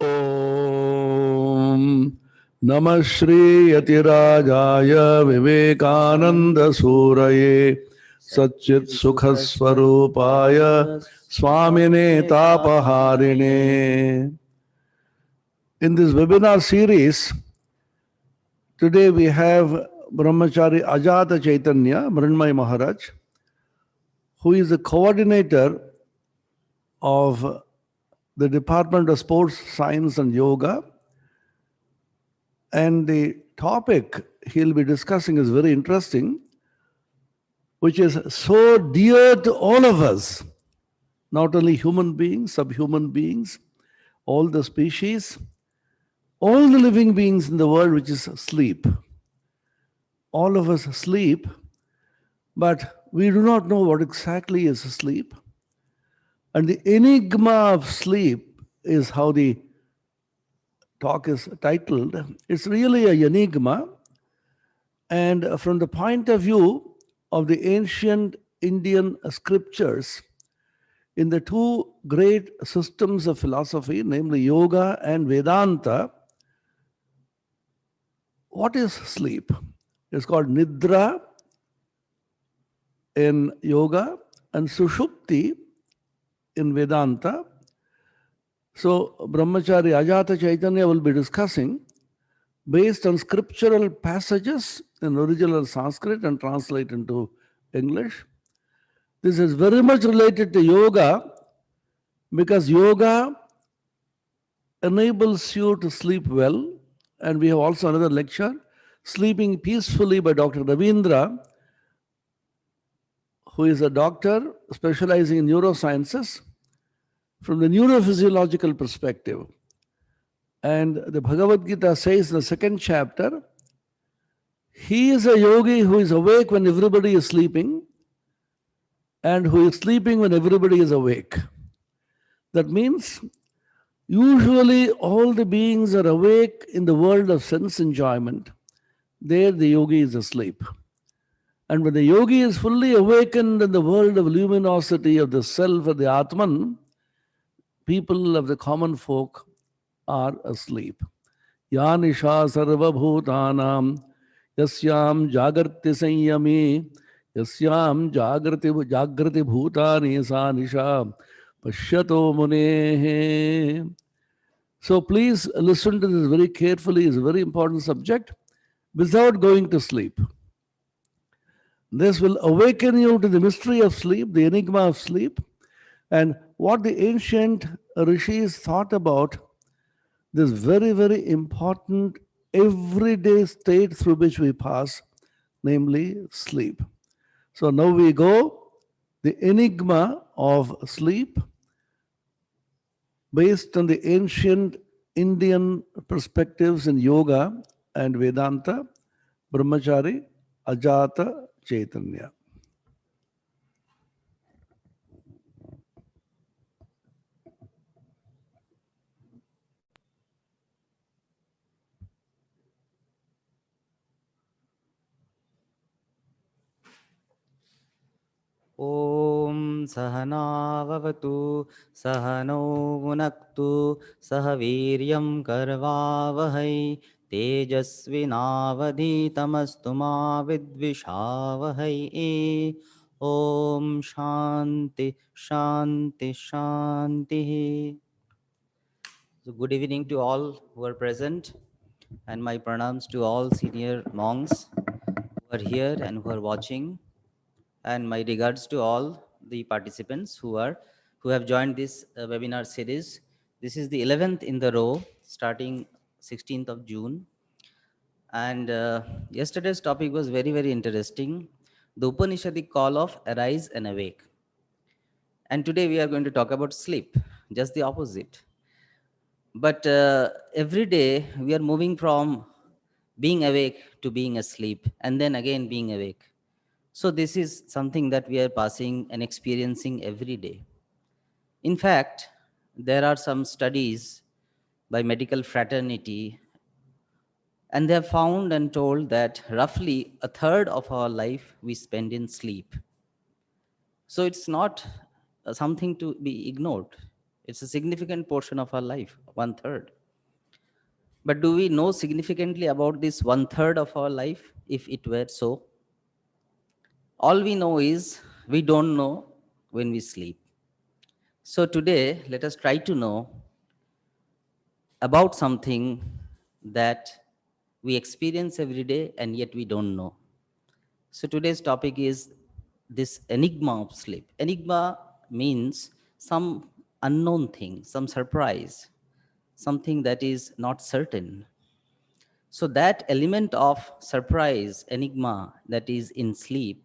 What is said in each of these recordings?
Om Namah Shri Yatirajaya Vivekananda Suraye Satchit Sukhaswarupaya Swamine Tapaharine. In this webinar series, today we have Brahmachari Ajata Chaitanya Mrinmay Maharaj, who is the coordinator of the Department of Sports Science and Yoga. And the topic he'll be discussing is very interesting, which is so dear to all of us, not only human beings, subhuman beings, all the species, all the living beings in the world, which is sleep. All of us sleep, but we do not know what exactly is sleep. And the enigma of sleep is how the talk is titled. It's really an enigma. And from the point of view of the ancient Indian scriptures, in the two great systems of philosophy, namely yoga and Vedanta, what is sleep? It's called Nidra in yoga and Sushupti in Vedanta. So Brahmachari Ajata Chaitanya will be discussing based on scriptural passages in original Sanskrit and translate into English. This is very much related to yoga because yoga enables you to sleep well. And we have also another lecture, Sleeping Peacefully by Dr. Ravindra, who is a doctor specializing in neurosciences from the neurophysiological perspective. And the Bhagavad Gita says in the second chapter, he is a yogi who is awake when everybody is sleeping and who is sleeping when everybody is awake. That means usually all the beings are awake in the world of sense enjoyment. There the yogi is asleep. And when the yogi is fully awakened in the world of luminosity of the self, of the Atman, people of the common folk are asleep. Yanisha sarva bhutanam yasyam jagarti sanyami yasyam jagrati bhutani sa nisha pashyato munehe. So please listen to this very carefully. It's a very important subject. Without going to sleep. This will awaken you to the mystery of sleep, the enigma of sleep, and what the ancient rishis thought about this very, very important everyday state through which we pass, namely sleep. So now we go, the enigma of sleep based on the ancient Indian perspectives in yoga and Vedanta, Brahmachari Ajata Chaitanya. ॐ सहनाववतु सहनौ भुनक्तु सह वीर्यं करवावहै तेजस्विनावधीतमस्तु मा विद्विषावहै ॐ शान्ति शान्ति शान्तिः. So good evening to all who are present, and my pranams to all senior monks who are here and who are watching. And my regards to all the participants who have joined this webinar series. This is the 11th in the row, starting 16th of June. And yesterday's topic was very, very interesting. The Upanishadic call of arise and awake. And today we are going to talk about sleep, just the opposite. But every day we are moving from being awake to being asleep, and then again being awake. So this is something that we are passing and experiencing every day. In fact, there are some studies by medical fraternity, and they have found and told that roughly a third of our life we spend in sleep. So it's not something to be ignored. It's a significant portion of our life, one third. But do we know significantly about this one third of our life if it were so? All we know is we don't know when we sleep. So today, let us try to know about something that we experience every day and yet we don't know. So today's topic is this enigma of sleep. Enigma means some unknown thing, some surprise, something that is not certain. So that element of surprise, enigma that is in sleep,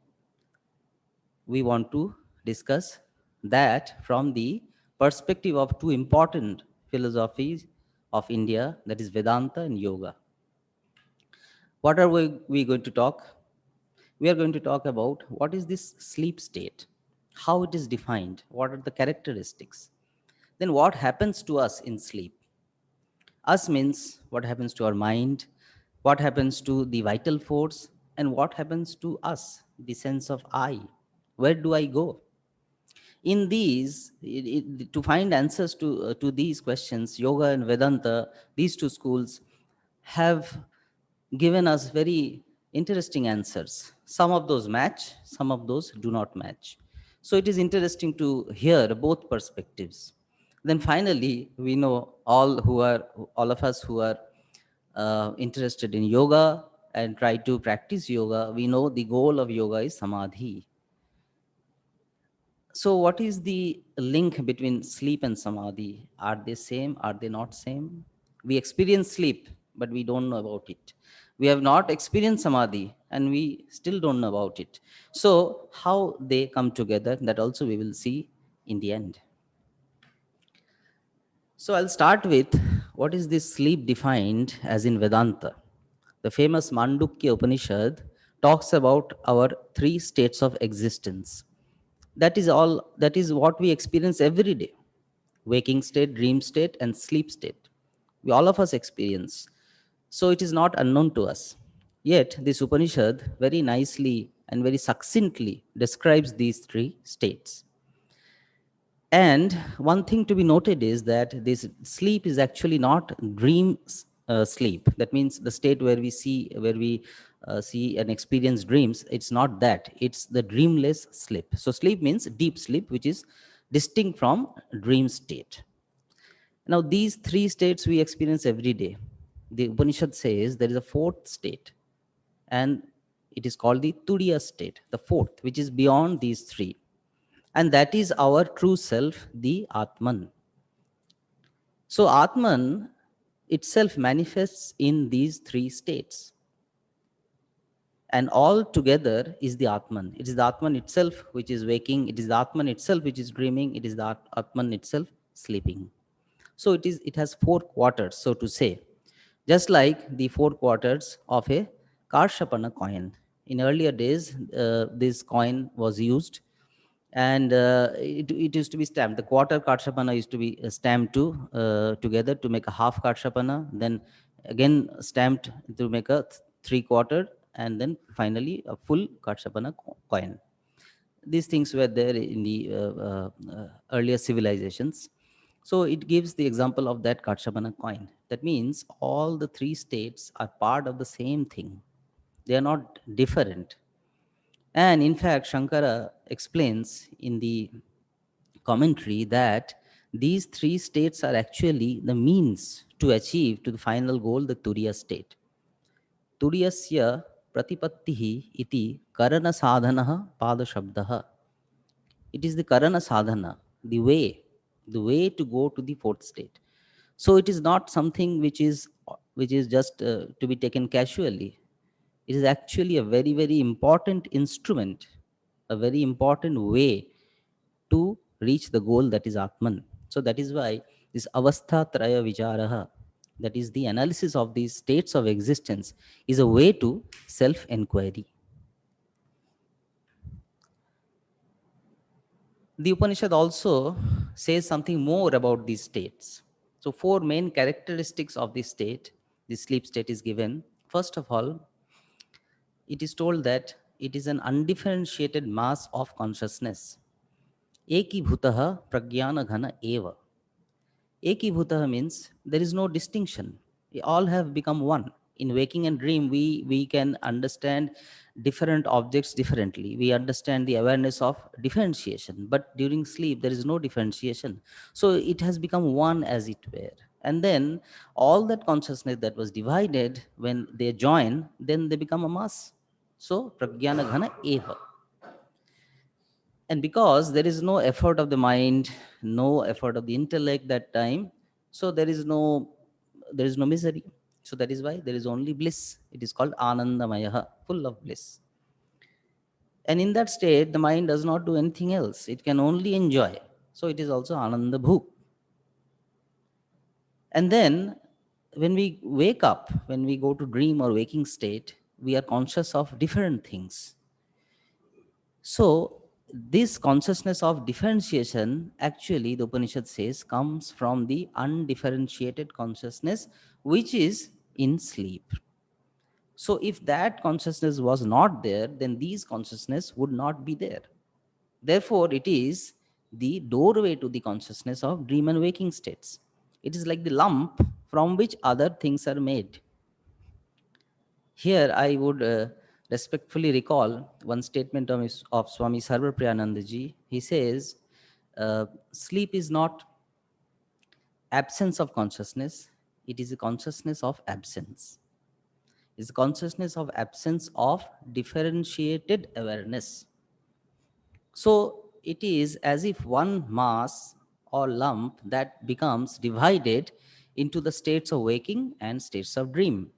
we want to discuss that from the perspective of two important philosophies of India, that is Vedanta and Yoga. What are we going to talk? We are going to talk about what is this sleep state, how it is defined, what are the characteristics, then what happens to us in sleep. Us means what happens to our mind, what happens to the vital force, and what happens to us, the sense of I. Where do I go? In these, to find answers to these questions, Yoga and Vedanta, these two schools, have given us very interesting answers. Some of those match, some of those do not match. So it is interesting to hear both perspectives. Then finally, we know all of us who are interested in yoga and try to practice yoga, we know the goal of yoga is samadhi. So what is the link between sleep and samadhi? Are they same? Are they not same? We experience sleep, but we don't know about it. We have not experienced samadhi and we still don't know about it. So how they come together, that also we will see in the end. So I'll start with what is this sleep defined as in Vedanta. The famous Mandukya Upanishad talks about our three states of existence. That is what we experience every day: waking state, dream state, and sleep state. We all of us experience. So it is not unknown to us. Yet this Upanishad very nicely and very succinctly describes these three states. And one thing to be noted is that this sleep is actually not dream sleep. That means the state where we see and experience dreams. It's not that. It's the dreamless sleep. So sleep means deep sleep, which is distinct from dream state. Now these three states we experience every day. The Upanishad says there is a fourth state, and it is called the Turiya state, the fourth, which is beyond these three, and that is our true self, the Atman. So Atman itself manifests in these three states, and all together is the Atman. It is the Atman itself which is waking, it is the Atman itself which is dreaming, it is the Atman itself sleeping. So it has four quarters, so to say, just like the four quarters of a Karshapana coin. In earlier days, this coin was used, and it used to be stamped. The quarter Karshapana used to be stamped together to make a half Karshapana, then again stamped to make a three quarter, and then finally a full Karshapana coin. These things were there in the earlier civilizations. So it gives the example of that Karshapana coin. That means all the three states are part of the same thing. They are not different. And in fact, Shankara explains in the commentary that these three states are actually the means to achieve to the final goal, the Turiya state. Turiyasya pratipattihi iti karana sadhanaha padashabdaha. It is the karana sadhana, the way to go to the fourth state. So it is not something which is just to be taken casually. It is actually a very, very important instrument, a very important way to reach the goal, that is Atman. So that is why this avastha traya vicharaha, that is the analysis of these states of existence, is a way to self enquiry. The Upanishad also says something more about these states. So, four main characteristics of this state, this sleep state, is given. First of all, it is told that it is an undifferentiated mass of consciousness. Eki bhutaha pragyana ghana eva. Ekibhuta means there is no distinction. We all have become one. In waking and dream, we can understand different objects differently. We understand the awareness of differentiation. But during sleep, there is no differentiation. So it has become one as it were. And then all that consciousness that was divided, when they join, then they become a mass. So pragyana ghana eva. And because there is no effort of the mind, no effort of the intellect that time, so there is no misery. So that is why there is only bliss. It is called anandamaya, full of bliss. And in that state the mind does not do anything else, it can only enjoy. So it is also ananda bhuk. And then when we wake up, when we go to dream or waking state, we are conscious of different things. So, this consciousness of differentiation, actually, the Upanishad says, comes from the undifferentiated consciousness which is in sleep. So, if that consciousness was not there, then these consciousness would not be there. Therefore, it is the doorway to the consciousness of dream and waking states. It is like the lump from which other things are made. Here, I would respectfully recall one statement of Swami Sarvapriyanandaji. He says, sleep is not absence of consciousness, it is a consciousness of absence. It's a consciousness of absence of differentiated awareness. So, it is as if one mass or lump that becomes divided into the states of waking and states of dream.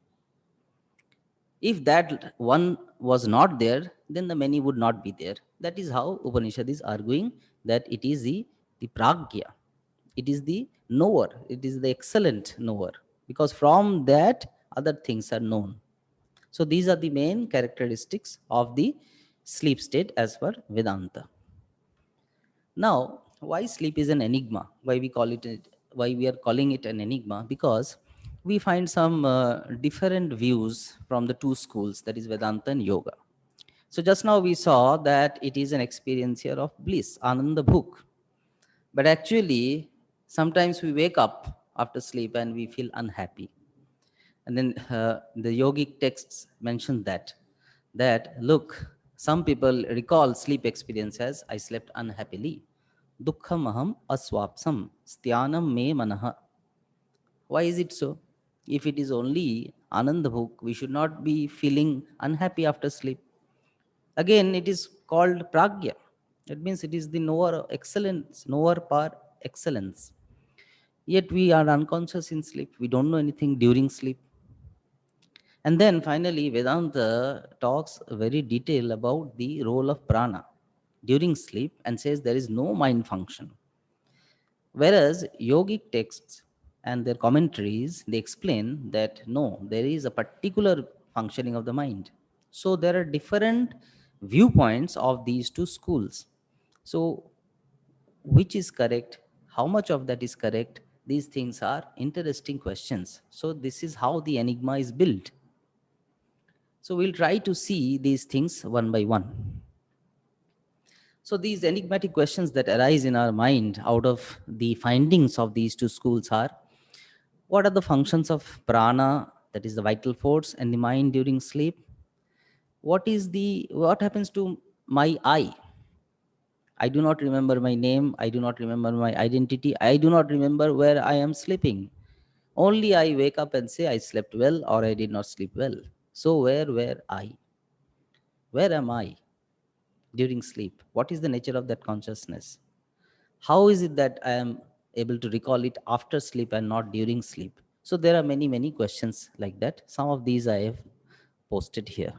If that one was not there, then the many would not be there. That is how Upanishad is arguing that it is the pragya. It is the knower. It is the excellent knower. Because from that, other things are known. So these are the main characteristics of the sleep state as per Vedanta. Now, why sleep is an enigma? Why we are calling it an enigma? Because we find some different views from the two schools, that is Vedanta and Yoga. So just now we saw that it is an experience here of bliss, Ananda Bhuk. But actually, sometimes we wake up after sleep and we feel unhappy. And then the yogic texts mention that look, some people recall sleep experience as I slept unhappily. Dukkham aham aswapsam styanam me manaha. Why is it so? If it is only Ananda Bhuk, we should not be feeling unhappy after sleep. Again, it is called pragya. It means it is the knower of excellence, knower par excellence. Yet we are unconscious in sleep. We don't know anything during sleep. And then finally, Vedanta talks very detail about the role of prana during sleep and says there is no mind function. Whereas yogic texts and their commentaries, they explain that no, there is a particular functioning of the mind. So there are different viewpoints of these two schools. So which is correct? How much of that is correct? These things are interesting questions. So this is how the enigma is built. So we'll try to see these things one by one. So these enigmatic questions that arise in our mind out of the findings of these two schools are: what are the functions of prana, that is the vital force, and the mind during sleep? What happens to my I? I do not remember my name, I do not remember my identity, I do not remember where I am sleeping. Only I wake up and say I slept well or I did not sleep well. So where were I? Where am I during sleep? What is the nature of that consciousness? How is it that I am able to recall it after sleep and not during sleep? So there are many, many questions like that. Some of these I have posted here.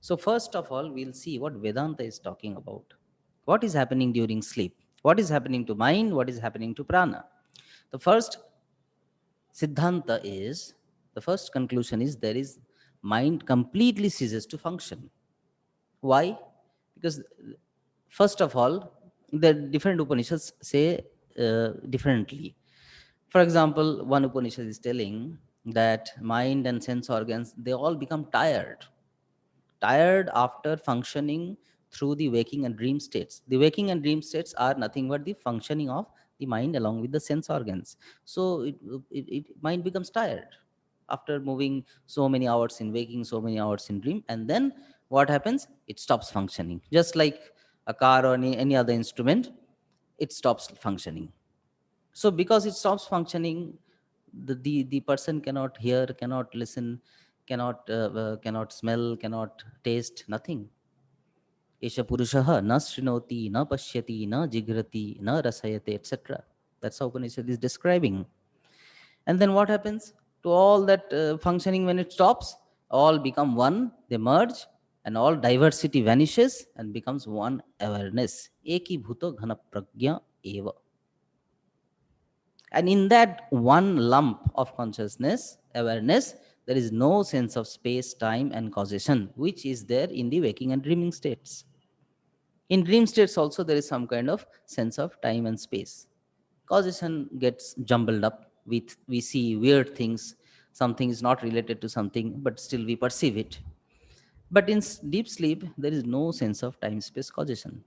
So first of all, we'll see what Vedanta is talking about. What is happening during sleep? What is happening to mind? What is happening to prana? The first Siddhanta is, the first conclusion is there is mind completely ceases to function. Why? Because first of all, the different Upanishads say differently. For example, one Upanishad is telling that mind and sense organs, they all become tired after functioning through the waking and dream states. The waking and dream states are nothing but the functioning of the mind along with the sense organs. So mind becomes tired after moving so many hours in waking, so many hours in dream, and then what happens? It stops functioning. Just like a car or any other instrument, it stops functioning. So because it stops functioning, the person cannot hear, cannot listen, cannot smell, cannot taste, nothing. Esha Purushaha na srinoti, na pashyati, na jigrati, na rasayate, etc. That's how Upanishad is describing. And then what happens to all that functioning when it stops? All become one, they merge, and all diversity vanishes and becomes one awareness. Eki bhuto ghana pragya eva. And in that one lump of consciousness, awareness, there is no sense of space, time, and causation, which is there in the waking and dreaming states. In dream states also, there is some kind of sense of time and space. Causation gets jumbled up with, we see weird things, something is not related to something, but still we perceive it. But in deep sleep, there is no sense of time space causation.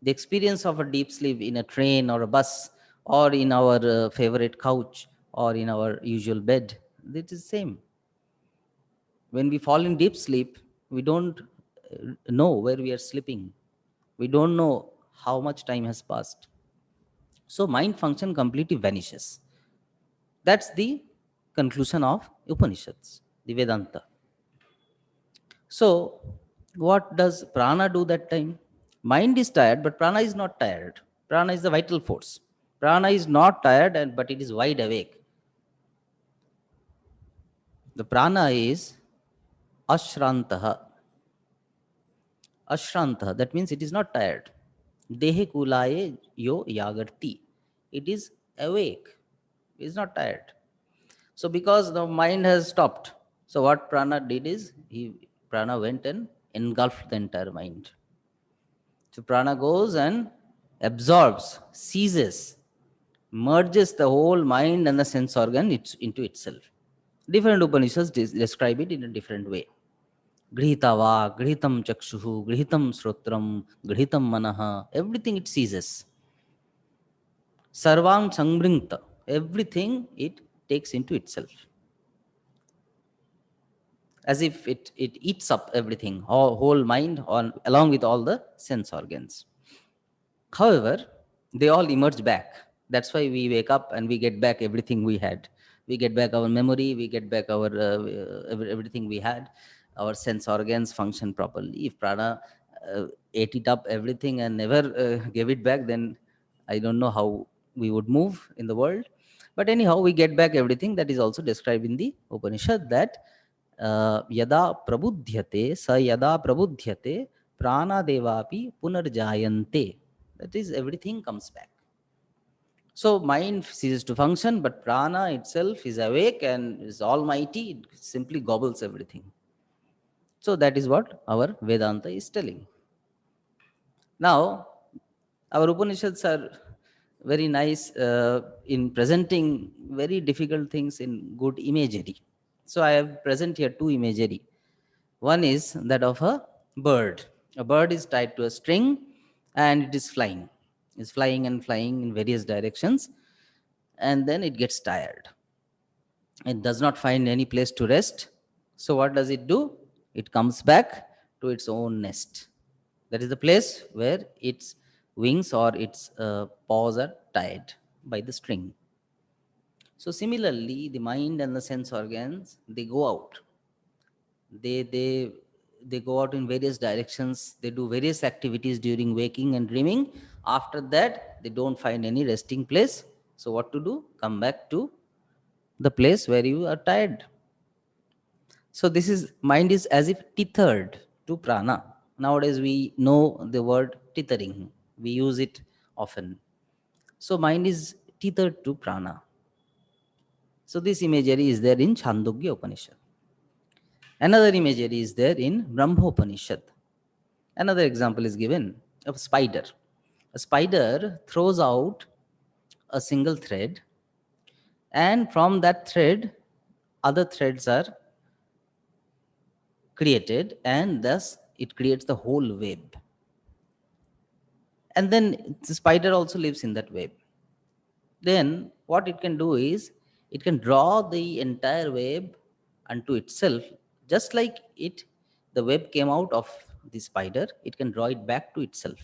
The experience of a deep sleep in a train or a bus or in our favorite couch or in our usual bed, it is same. When we fall in deep sleep, we don't know where we are sleeping. We don't know how much time has passed. So mind function completely vanishes. That's the conclusion of Upanishads, the Vedanta. So, what does prana do that time? Mind is tired, but prana is not tired. Prana is the vital force. Prana is not tired, but it is wide awake. The prana is ashrantaha. Ashrantaha, that means it is not tired. Dehe kulaye yo yagarti. It is awake. It is not tired. So because the mind has stopped, so what prana did is prana went and engulfed the entire mind. So prana goes and absorbs, seizes, merges the whole mind and the sense organ into itself. Different Upanishads describe it in a different way. Grihita va, grihitam chakshuhu, grihitam srotram, grihitam manaha, everything it seizes. Sarvang sangbringta, everything it takes into itself. As if it eats up everything, whole mind along with all the sense organs. However, they all emerge back. That's why we wake up and we get back everything we had. We get back our memory, we get back our everything we had. Our sense organs function properly. If prana ate it up everything and never gave it back, then I don't know how we would move in the world. But anyhow, we get back everything. That is also described in the Upanishad that yada prabudhyate sa yada prabudhyate prana devapi punarjayante. That is, everything comes back. So mind ceases to function, but prana itself is awake and is almighty. It simply gobbles everything. So that is what our Vedanta is telling. Now, our Upanishads are very nice in presenting very difficult things in good imagery. So I have present here two imagery. One is that of a bird. A bird is tied to a string and it is flying. It's flying and flying in various directions, and then it gets tired. It does not find any place to rest. So what does it do? It comes back to its own nest. That is the place where its wings or its paws are tied by the string. So similarly, the mind and the sense organs, they go out. They go out in various directions. They do various activities during waking and dreaming. After that, they don't find any resting place. So what to do? Come back to the place where you are tired. So this is, mind is as if tethered to prana. Nowadays we know the word tethering. We use it often. So mind is tethered to prana. So this imagery is there in Chandogya Upanishad. Another imagery is there in Brahmopanishad. Another example is given of spider. A spider throws out a single thread, and from that thread, other threads are created, and thus it creates the whole web. And then the spider also lives in that web. then what it can do is it can draw the entire web unto itself, just like the web came out of the spider, it can draw it back to itself.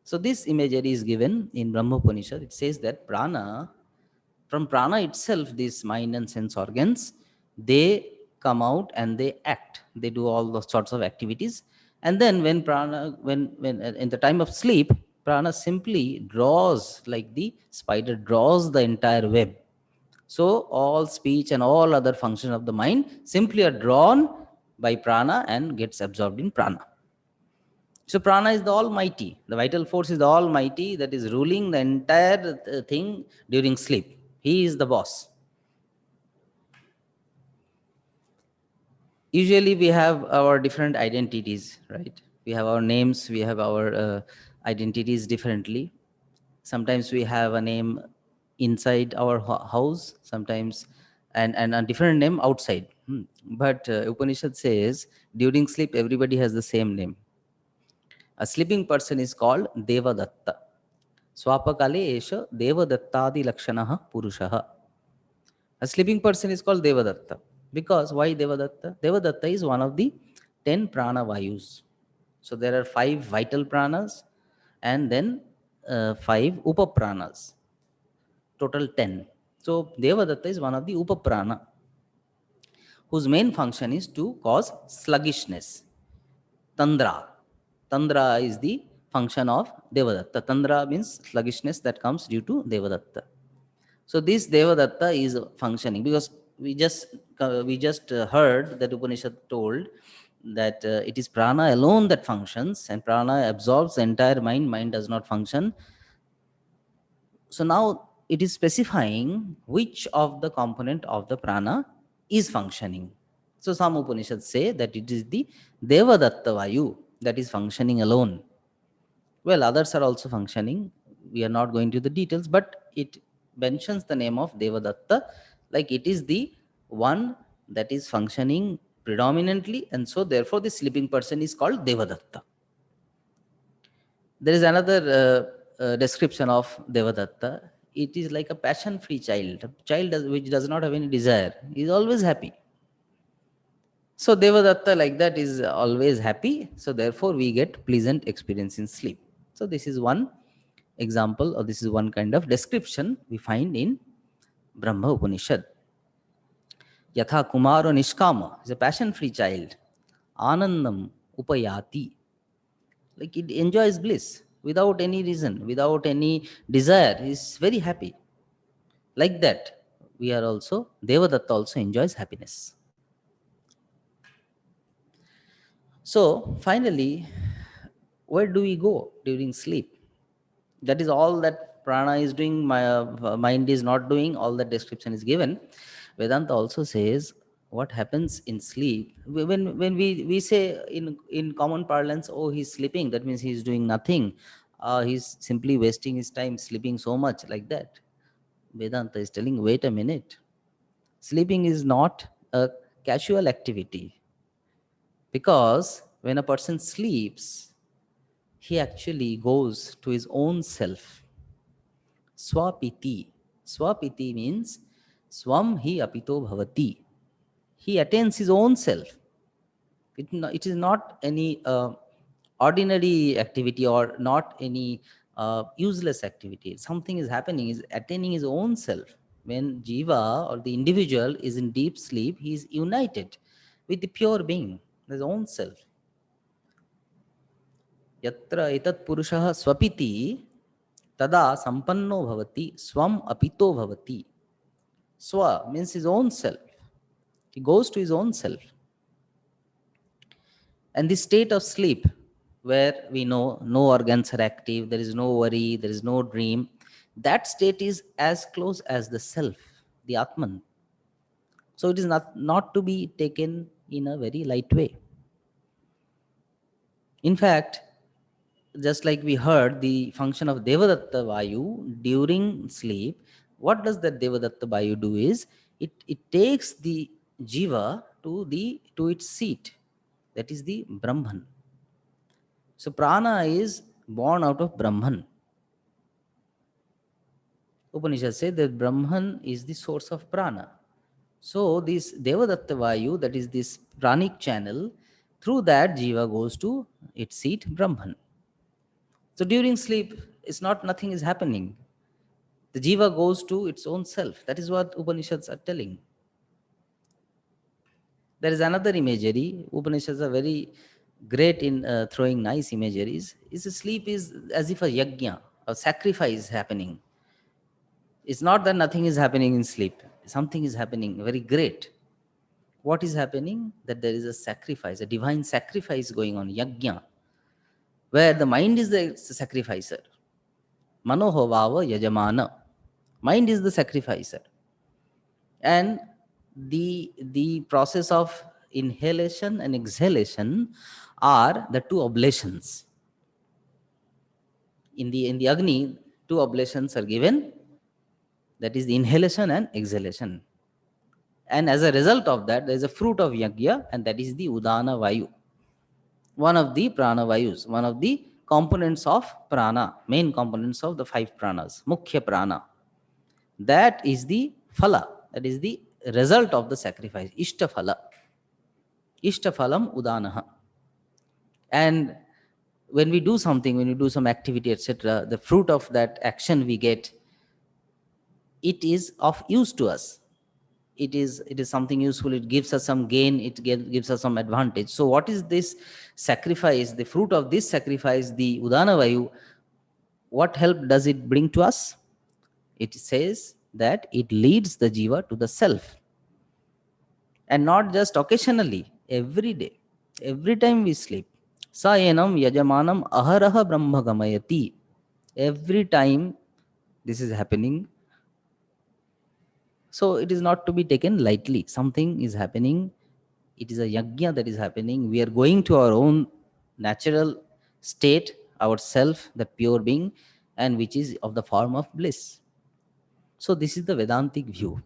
So this imagery is given in Brahma Upanishad. It says that from prana itself, these mind and sense organs, they come out and they act. They do all those sorts of activities. And then when prana, when in the time of sleep, prana simply draws, like the spider draws the entire web. So all speech and all other functions of the mind simply are drawn by prana and gets absorbed in prana. So prana is the almighty. The vital force is the almighty that is ruling the entire thing during sleep. He is the boss. Usually we have our different identities, right? We have our names, we have our identities differently. Sometimes we have a name inside our house, sometimes and a different name outside. But Upanishad says during sleep everybody has the same name. A sleeping person is called Devadatta. Swapakale esha Devadattadi Lakshanaha Purushaha. A sleeping person is called Devadatta. Because why Devadatta? Devadatta is one of the 10 prana vayus. So there are 5 vital pranas and then 5 upapranas. Total 10. So Devadatta is one of the upaprana, whose main function is to cause sluggishness. Tandra. Tandra is the function of Devadatta. Tandra means sluggishness that comes due to Devadatta. So this Devadatta is functioning because we just heard that Upanishad told that it is prana alone that functions, and prana absorbs the entire mind. Mind does not function. So now it is specifying which of the component of the prana is functioning. So some Upanishads say that it is the Devadatta Vayu that is functioning alone. Well, others are also functioning. We are not going to the details, but it mentions the name of Devadatta, like it is the one that is functioning predominantly, and so therefore the sleeping person is called Devadatta. There is another description of Devadatta. It is like a passion-free child, a child which does not have any desire. He is always happy. So Devadatta like that is always happy. So therefore we get pleasant experience in sleep. So this is one example, or this is one kind of description we find in Brahma Upanishad. Yatha Kumaro Nishkama is a passion-free child. Anandam Upayati. Like it enjoys bliss without any reason, without any desire. Is very happy. Like that, we are also, Devadatta also enjoys happiness. So finally, where do we go during sleep? That is all that prana is doing, my mind is not doing. All that description is given. Vedanta also says what happens in sleep. When we say in common parlance, oh, he's sleeping, that means he's doing nothing. He's simply wasting his time sleeping so much, like that. Vedanta is telling, wait a minute. Sleeping is not a casual activity, because when a person sleeps, he actually goes to his own self. Swapiti. Swapiti means swam hi apito bhavati. He attains his own self. It is not any ordinary activity or not any useless activity. Something is happening, is attaining his own self. When Jiva or the individual is in deep sleep, he is united with the pure being, his own self. Yatra etat purushah swapiti tada sampanno bhavati swam apito bhavati. Swa means his own self. He goes to his own self. And the state of sleep, where we know no organs are active, there is no worry, there is no dream, that state is as close as the self, the Atman. So it is not to be taken in a very light way. In fact, just like we heard the function of Devadatta Vayu during sleep, what does that Devadatta Vayu do is it takes the Jiva to its seat, that is the Brahman. So prana is born out of Brahman. Upanishad say that Brahman is the source of prana. So this Devadatta Vayu, that is this pranic channel, through that Jiva goes to its seat Brahman. So during sleep, it's not nothing is happening. The Jiva goes to its own self. That is what Upanishads are telling. There is another imagery. Upanishads are very great in throwing nice imageries. Is sleep is as if a yajna, a sacrifice happening. It's not that nothing is happening in sleep. Something is happening very great. What is happening? That there is a sacrifice, a divine sacrifice going on, yajna, where the mind is the sacrificer. Manohovava yajamana. Mind is the sacrificer. And the process of inhalation and exhalation are the two oblations. In the Agni, two oblations are given. That is the inhalation and exhalation. And as a result of that, there is a fruit of yajna, and that is the Udana Vayu. One of the prana vayus, one of the components of prana, main components of the five pranas, mukhya prana. That is the phala, that is the result of the sacrifice, ishtaphala. Ishtaphalam udanaha. And when we do something, when we do some activity, etc., the fruit of that action we get, it is of use to us. It is something useful. It gives us some gain. It gives us some advantage. So what is this sacrifice? The fruit of this sacrifice, the Udana Vayu, what help does it bring to us? It says that it leads the jiva to the self. And not just occasionally, every day, every time we sleep. Sa enam yajamanam aharaha brahma gamayati. Every time this is happening. So it is not to be taken lightly. Something is happening. It is a yajna that is happening. We are going to our own natural state, our self, that pure being, and which is of the form of bliss. So this is the Vedantic view.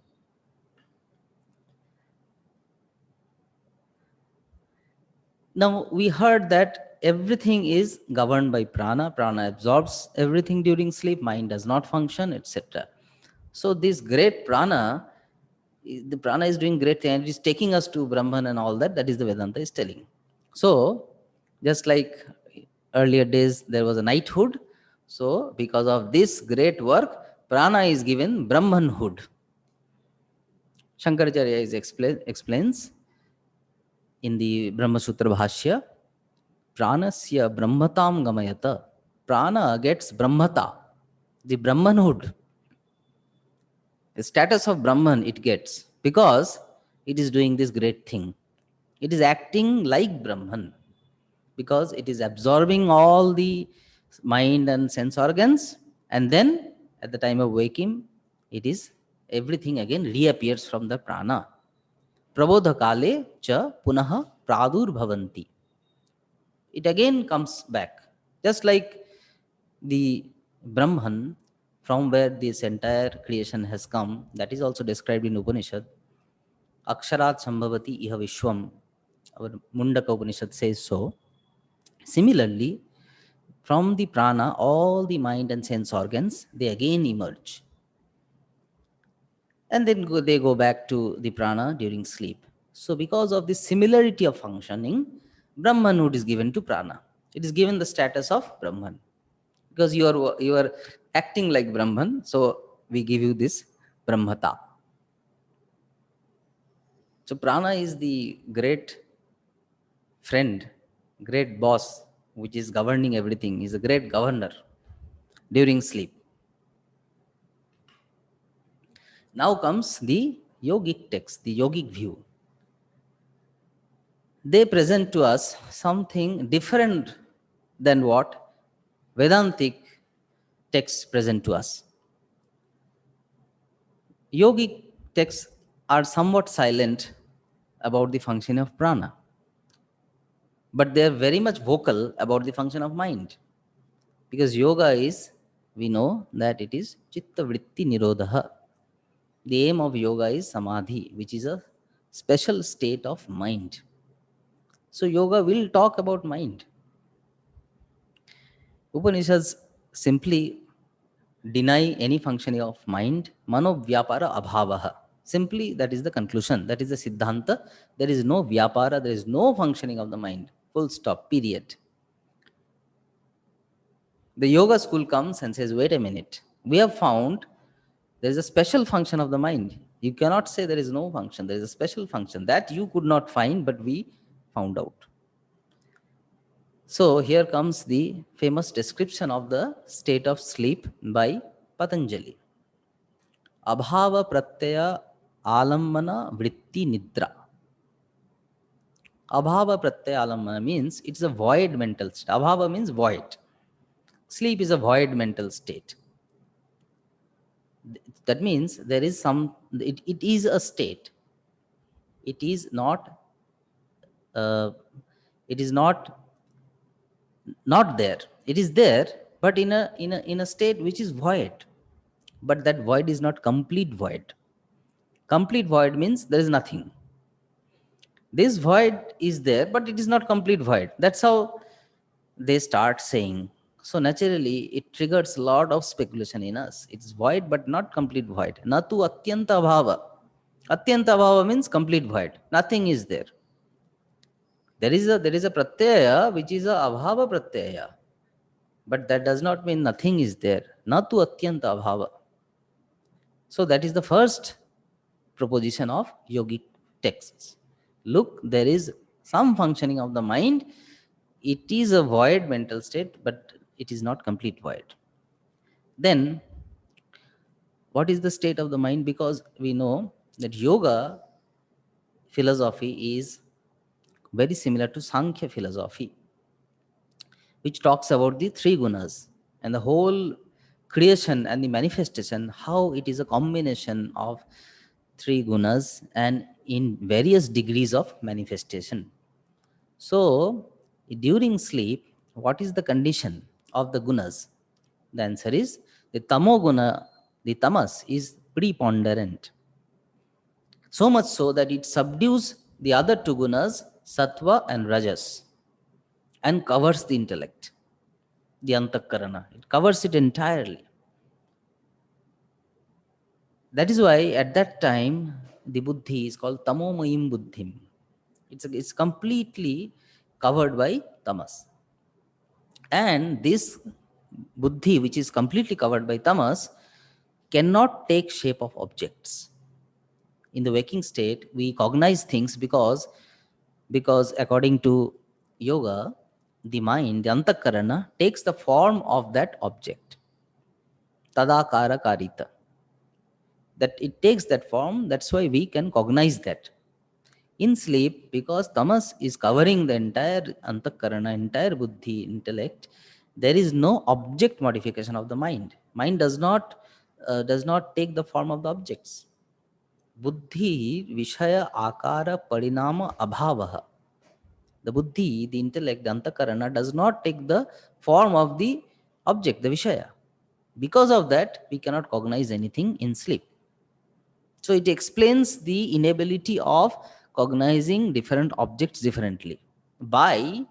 Now we heard that everything is governed by prana. Prana absorbs everything during sleep. Mind does not function, etc. So this great prana, the prana is doing great thing, and it is taking us to Brahman and all that. That is the Vedanta is telling. So just like earlier days there was a knighthood, so because of this great work, prana is given Brahmanhood. Shankaracharya explains in the Brahma Sutra Bhashya, pranasya brahmatam gamayata. Prana gets brahmata, the Brahmanhood. The status of Brahman it gets because it is doing this great thing. It is acting like Brahman because it is absorbing all the mind and sense organs, and then at the time of waking, it is everything again reappears from the prana. Prabodha kale cha punaha pradur bhavanti. It again comes back. Just like the Brahman, from where this entire creation has come, that is also described in Upanishad. Aksharat sambhavati iha vishwam. Our Mundaka Upanishad says so. Similarly, from the prana, all the mind and sense organs, they again emerge. And then they go back to the prana during sleep. So because of this similarity of functioning, Brahmanhood is given to prana. It is given the status of Brahman. Because you are acting like Brahman, so we give you this Brahmata. So prana is the great friend, great boss, which is governing everything. Is a great governor during sleep. Now comes the yogic text, the yogic view. They present to us something different than what Vedantic texts present to us. Yogic texts are somewhat silent about the function of prana, but they are very much vocal about the function of mind. Because yoga is, we know that it is chitta vritti nirodha. The aim of yoga is samadhi, which is a special state of mind. So yoga will talk about mind. Upanishads simply deny any functioning of mind, mano vyapara abhavaha. Simply, that is the conclusion. That is the siddhanta. There is no vyapara, there is no functioning of the mind. Full stop, period. The yoga school comes and says, wait a minute, we have found there is a special function of the mind. You cannot say there is no function. There is a special function that you could not find, but we found out. So here comes the famous description of the state of sleep by Patanjali. Abhava pratyaya alambana vritti nidra. Abhava pratyaya alambana means it's a void mental state. Abhava means void. Sleep is a void mental state. That means there is it is a state. It is not uh, it is not there. It is there, but in a state which is void. But that void is not complete void. Complete void means there is nothing. This void is there, but it is not complete void. That's how they start saying. So naturally, it triggers a lot of speculation in us. It's void, but not complete void. Natu atyanta bhava. Atyanta bhava means complete void. Nothing is there. There is a pratyaya which is a abhava pratyaya, but that does not mean nothing is there. Natu atyanta abhava. So that is the first proposition of yogic texts. Look, there is some functioning of the mind. It is a void mental state, but it is not complete void. Then, what is the state of the mind? Because we know that yoga philosophy is very similar to Sankhya philosophy, which talks about the three gunas and the whole creation and the manifestation, how it is a combination of three gunas and in various degrees of manifestation. So, during sleep, what is the condition of the gunas? The answer is the tamoguna, the tamas is preponderant. So much so that it subdues the other two gunas, sattva and rajas, and covers the intellect, the antakarana. It covers it entirely. That is why at that time the buddhi is called tamomayim buddhim. It's completely covered by tamas. And this buddhi, which is completely covered by tamas, cannot take shape of objects. In the waking state, we cognize things because according to yoga, the mind, the antakarana, takes the form of that object. Tadakara karita. That it takes that form, that's why we can cognize that. In sleep, because tamas is covering the entire antakarana, entire buddhi, intellect, there is no object modification of the mind. Mind does not take the form of the objects. Buddhi vishaya akara parinama abhavaha. The buddhi, the intellect, the antakarana does not take the form of the object, the vishaya. Because of that, we cannot cognize anything in sleep. So it explains the inability of cognizing different objects differently by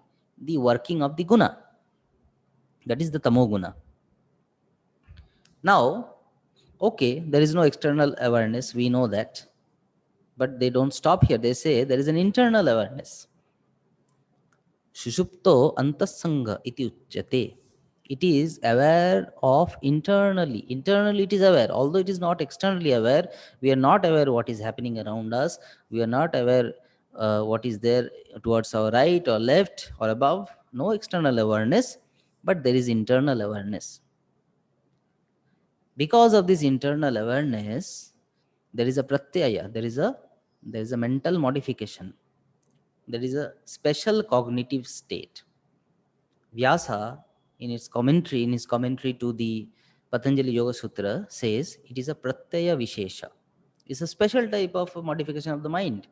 the working of the guna. That is the tamoguna. Now, okay, there is no external awareness, we know that. But they don't stop here. They say there is an internal awareness. Shushupto antasanga iti uchyate. It is aware of internally. Internally it is aware. Although it is not externally aware, we are not aware what is happening around us. We are not aware what is there towards our right or left or above. No external awareness, but there is internal awareness. Because of this internal awareness, there is a pratyaya, there is a mental modification, there is a special cognitive state. Vyasa, in his commentary to the Patanjali Yoga Sutra, says it is a pratyaya vishesha. It's a special type of modification of the mind.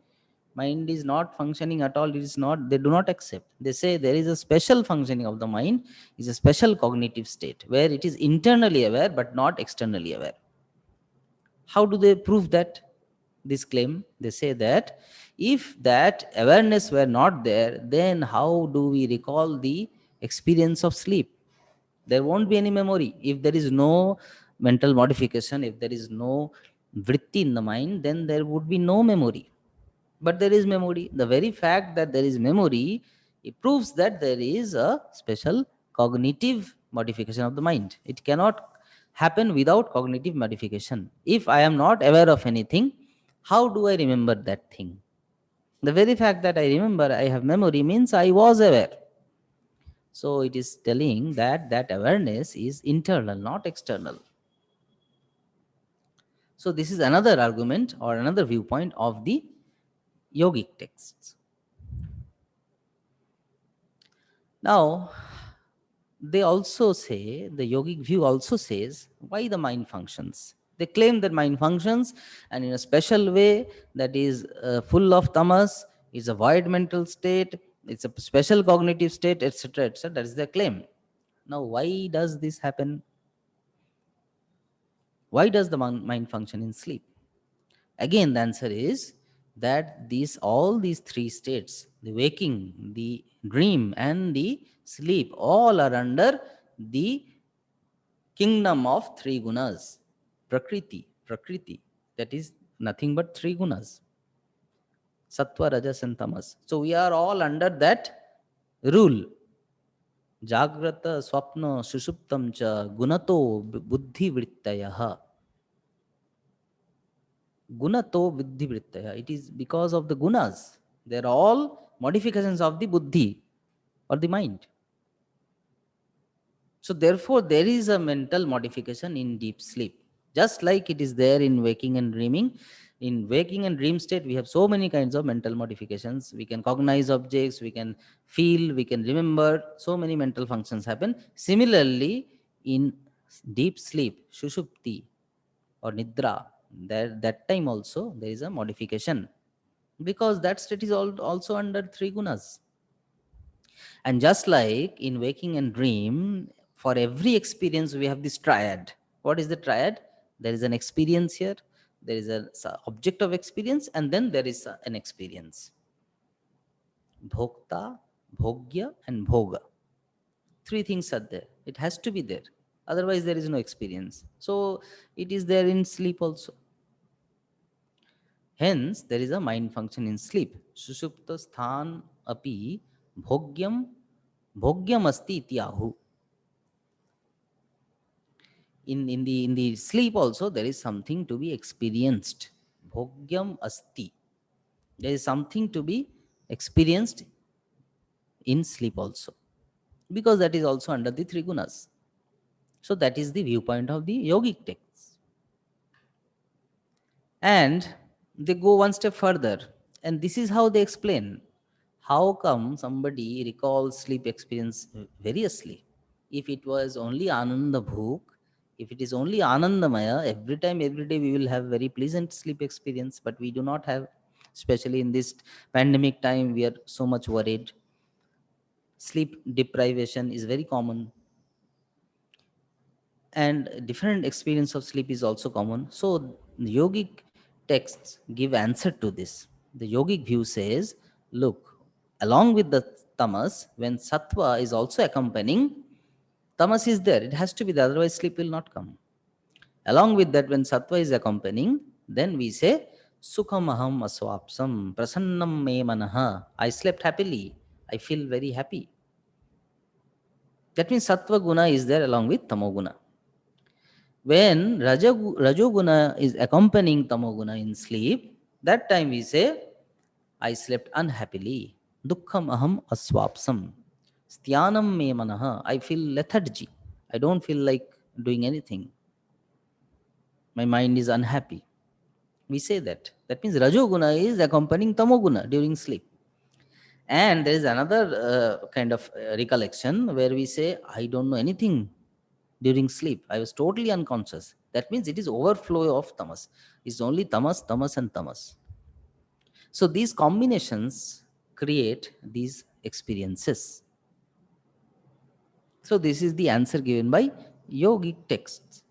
Mind is not functioning at all. It is not. They do not accept. They say there is a special functioning of the mind. Is a special cognitive state where it is internally aware but not externally aware. How do they prove that? This claim, they say that if that awareness were not there, then how do we recall the experience of sleep? There won't be any memory. If there is no mental modification, if there is no vritti in the mind, then there would be no memory. But there is memory. The very fact that there is memory, it proves that there is a special cognitive modification of the mind. It cannot happen without cognitive modification. If I am not aware of anything, how do I remember that thing? The very fact that I remember, I have memory, means I was aware. So it is telling that that awareness is internal, not external. So this is another argument or another viewpoint of the yogic texts. Now, they also say, the yogic view also says, why the mind functions. They claim that mind functions and in a special way that is full of tamas, is a void mental state, it's a special cognitive state, etc., etc. That is their claim. Now, why does this happen? Why does the mind function in sleep? Again, the answer is that these all these three states, the waking, the dream, and the sleep, all are under the kingdom of three gunas. Prakriti, that is nothing but three gunas: sattva, rajas, and tamas. So we are all under that rule. Jagrata, swapna, sushuptam cha gunato buddhi vrittayaha. Gunato buddhi vrittaya. It is because of the gunas. They are all modifications of the buddhi or the mind. So therefore, there is a mental modification in deep sleep, just like it is there in waking and dreaming. In waking and dream state, we have so many kinds of mental modifications. We can cognize objects, we can feel, we can remember. So many mental functions happen. Similarly, in deep sleep, shushupti or nidra, that time also there is a modification, because that state is also under three gunas. And just like in waking and dream, for every experience we have this triad. What is the triad? There is an experience here, there is an object of experience, and then there is an experience. Bhokta, bhogya, and bhoga. Three things are there. It has to be there. Otherwise, there is no experience. So it is there in sleep also. Hence, there is a mind function in sleep. Sushupta sthan api bhogyam asti iti ahu. In the sleep also there is something to be experienced. Bhogyam asti. There is something to be experienced in sleep also, because that is also under the three gunas. So that is the viewpoint of the yogic texts. And they go one step further, and this is how they explain how come somebody recalls sleep experience variously. If it was only Ananda Bhuk, if it is only Anandamaya, every time, every day we will have very pleasant sleep experience, but we do not have, especially in this pandemic time, we are so much worried. Sleep deprivation is very common, and different experience of sleep is also common. So the yogic texts give answer to this. The yogic view says, look, along with the tamas, when sattva is also accompanying, tamas is there, it has to be there, otherwise sleep will not come. Along with that, when sattva is accompanying, then we say sukham aham aswapsam prasannam me manaha. I slept happily, I feel very happy. That means sattva guna is there along with tamoguna. When rajoguna is accompanying tamoguna in sleep, that time we say, I slept unhappily. Dukkham aham aswapsam. Styanam me manaha. I feel lethargy. I don't feel like doing anything. My mind is unhappy. We say that. That means rajoguna is accompanying tamoguna during sleep. And there is another kind of recollection where we say, I don't know anything during sleep. I was totally unconscious. That means it is overflow of tamas. It's only tamas, tamas, and tamas. So these combinations create these experiences. So this is the answer given by yogic texts.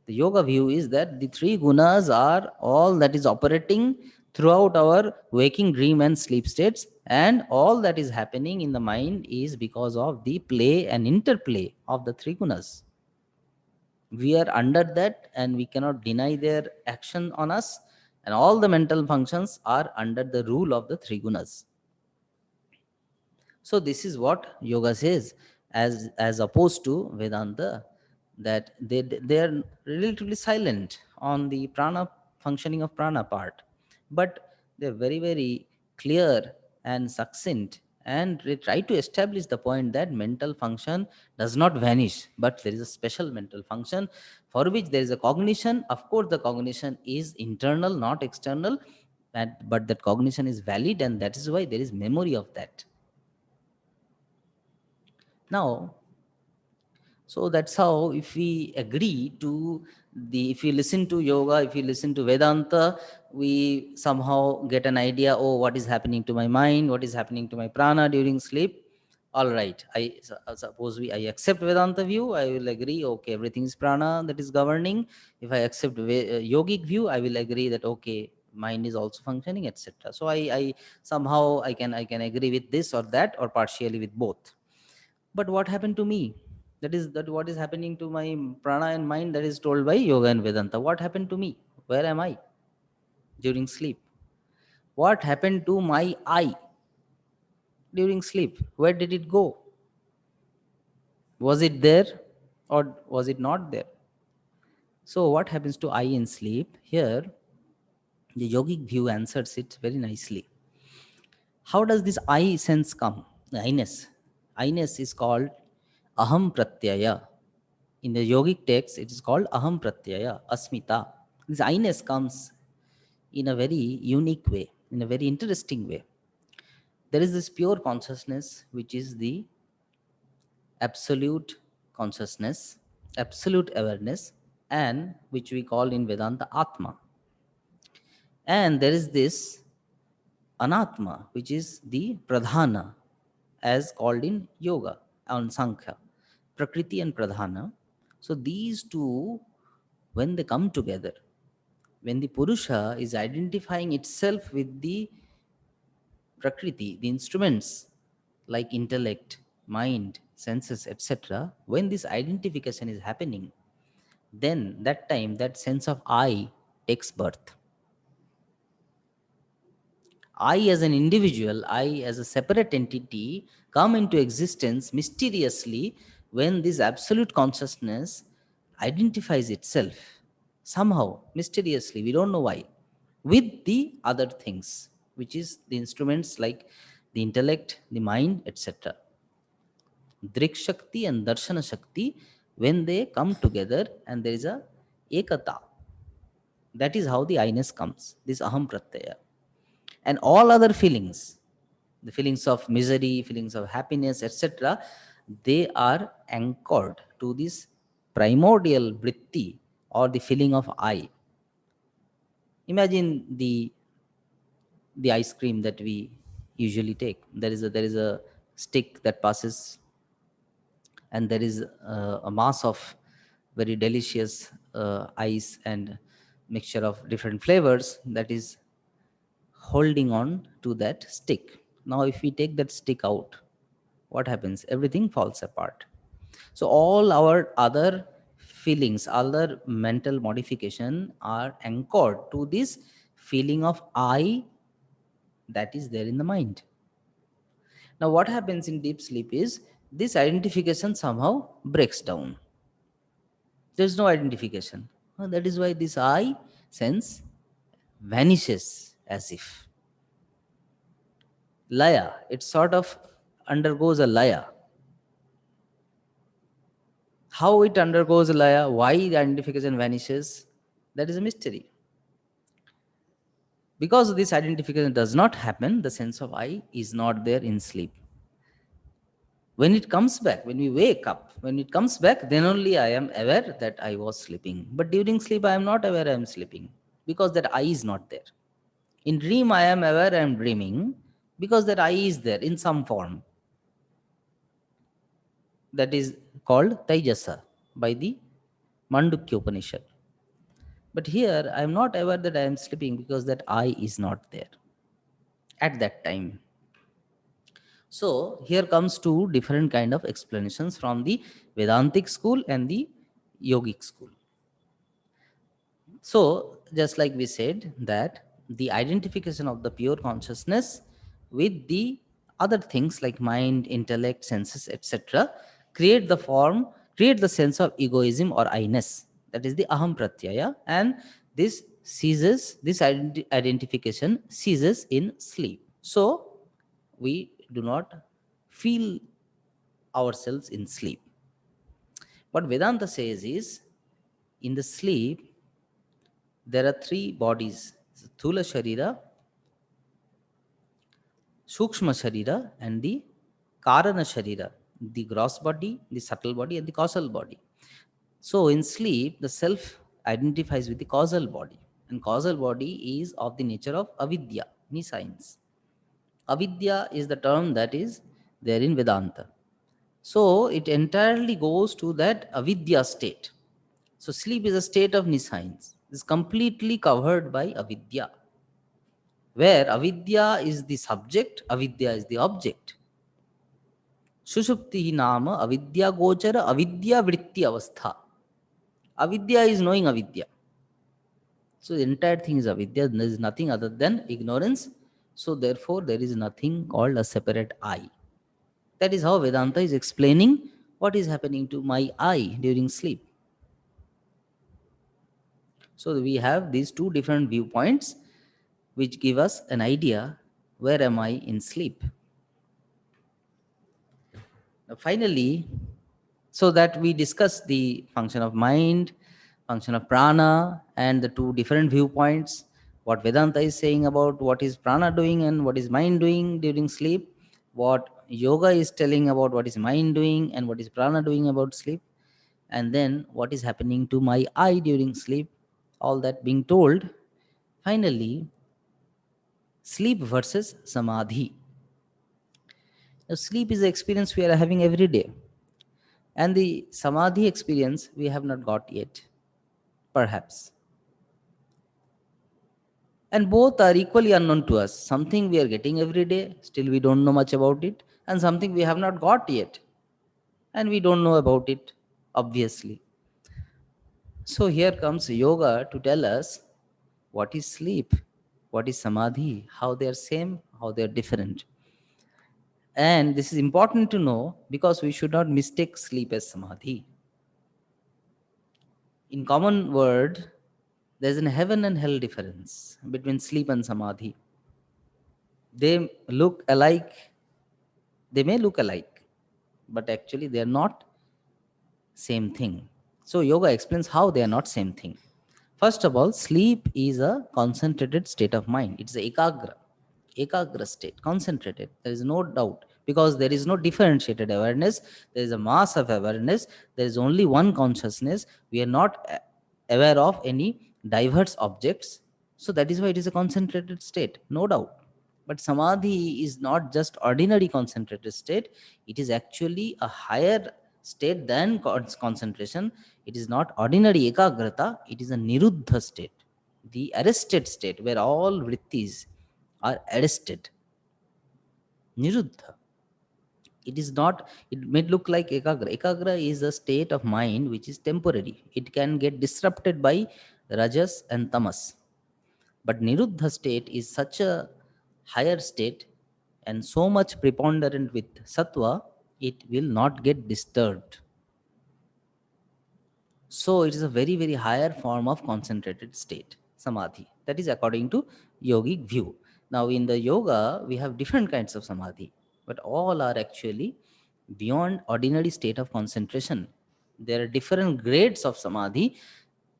The yoga view is that the three gunas are all that is operating throughout our waking, dream, and sleep states, and all that is happening in the mind is because of the play and interplay of the three gunas. We are under that and we cannot deny their action on us. And all the mental functions are under the rule of the three gunas. So this is what yoga says, as opposed to Vedanta, that they are relatively silent on the prana functioning of prana part, but they're very very clear and succinct, and they try to establish the point that mental function does not vanish, but there is a special mental function for which there is a cognition. Of course, the cognition is internal, not external, but that cognition is valid, and that is why there is memory of that. Now, so that's how, if we agree to if we listen to yoga, if we listen to Vedanta, we somehow get an idea, oh, what is happening to my mind, what is happening to my prana during sleep. All right, suppose I accept Vedanta view, I will agree, okay, everything is prana that is governing. If I accept yogic view, I will agree that, okay, mind is also functioning, etc. So I somehow I can agree with this or that, or partially with both. But what happened to me? That what is happening to my prana and mind, that is told by yoga and Vedanta. What happened to me? Where am I during sleep? What happened to my I during sleep? Where did it go? Was it there or was it not there? So what happens to I in sleep? Here the yogic view answers it very nicely. How does this I sense come? The I-ness. I-ness is called aham pratyaya. In the yogic text, it is called aham pratyaya, asmita. This I-ness comes in a very unique way, in a very interesting way. There is this pure consciousness, which is the absolute consciousness, absolute awareness, and which we call in Vedanta Atma. And there is this anatma, which is the pradhana, as called in yoga on Sankhya, Prakriti and Pradhana. So these two, when they come together, when the Purusha is identifying itself with the Prakriti, the instruments like intellect, mind, senses, etc., when this identification is happening, then that time that sense of I takes birth. I as an individual, I as a separate entity come into existence mysteriously when this absolute consciousness identifies itself somehow, mysteriously, we don't know why, with the other things, which is the instruments like the intellect, the mind, etc. Drik Shakti and Darshana Shakti, when they come together and there is a ekata, that is how the I-ness comes, this aham pratyaya. And all other feelings, the feelings of misery, feelings of happiness, etc., they are anchored to this primordial vritti, or the feeling of I. Imagine the ice cream that we usually take. There is a stick that passes, and there is a mass of very delicious ice and mixture of different flavors that is holding on to that stick. Now, if we take that stick out, what happens? Everything falls apart. So, all our other feelings, other mental modification are anchored to this feeling of I that is there in the mind. Now, what happens in deep sleep is this identification somehow breaks down. There's no identification. That is why this I sense vanishes as if. Laya, it sort of undergoes a laya. How it undergoes a laya, why the identification vanishes, that is a mystery. Because this identification does not happen, the sense of I is not there in sleep. When it comes back, when we wake up, when it comes back, then only I am aware that I was sleeping. But during sleep, I am not aware I am sleeping because that I is not there. In dream, I am aware I am dreaming because that I is there in some form. That is called Taijasa by the Mandukya Upanishad. But here, I am not aware that I am sleeping because that I is not there at that time. So here comes two different kind of explanations from the Vedantic school and the yogic school. So, just like we said, that the identification of the pure consciousness with the other things like mind, intellect, senses, etc., create the form, create the sense of egoism or I-ness. That is the aham pratyaya, and this ceases, this identification ceases in sleep. So, we do not feel ourselves in sleep. What Vedanta says is, in the sleep, there are three bodies: Sthula Sharira, Sukshma Sharira, and the Karana Sharira, the gross body, the subtle body, and the causal body. So, in sleep, the self identifies with the causal body, and causal body is of the nature of avidya, nescience. Avidya is the term that is there in Vedanta. So, it entirely goes to that avidya state. So, sleep is a state of nescience, is completely covered by avidya, where avidya is the subject, avidya is the object. Sushupti nama avidya gochara avidya vritti avastha. Avidya is knowing avidya. So the entire thing is avidya. There is nothing other than ignorance. So therefore, there is nothing called a separate I. That is how Vedanta is explaining what is happening to my I during sleep. So we have these two different viewpoints which give us an idea where am I in sleep. Finally, so that we discuss the function of mind, function of prana, and the two different viewpoints, what Vedanta is saying about what is prana doing and what is mind doing during sleep, what yoga is telling about what is mind doing and what is prana doing about sleep, and then what is happening to my I during sleep, all that being told. Finally, sleep versus samadhi. Now, sleep is the experience we are having every day, and the samadhi experience we have not got yet, perhaps. And both are equally unknown to us. Something we are getting every day, still we don't know much about it, and something we have not got yet, and we don't know about it, obviously. So here comes yoga to tell us what is sleep, what is samadhi, how they are same, how they are different. And this is important to know because we should not mistake sleep as samadhi. In common word, there's an heaven and hell difference between sleep and samadhi. They look alike, they may look alike, but actually they are not same thing. So yoga explains how they are not same thing. First of all, sleep is a concentrated state of mind. It's a ekagra state, concentrated. There is no doubt because there is no differentiated awareness. There is a mass of awareness. There is only one consciousness. We are not aware of any diverse objects. So that is why it is a concentrated state, no doubt. But samadhi is not just ordinary concentrated state. It is actually a higher state than concentration. It is not ordinary ekagrata. It is a niruddha state, the arrested state where all vrittis are arrested. Niruddha. It is not, it may look like ekagra. Ekagra is a state of mind which is temporary. It can get disrupted by rajas and tamas. But niruddha state is such a higher state and so much preponderant with sattva, it will not get disturbed. So it is a very, very higher form of concentrated state, samadhi. That is according to yogic view. Now, in the yoga, we have different kinds of samadhi, but all are actually beyond ordinary state of concentration. There are different grades of samadhi,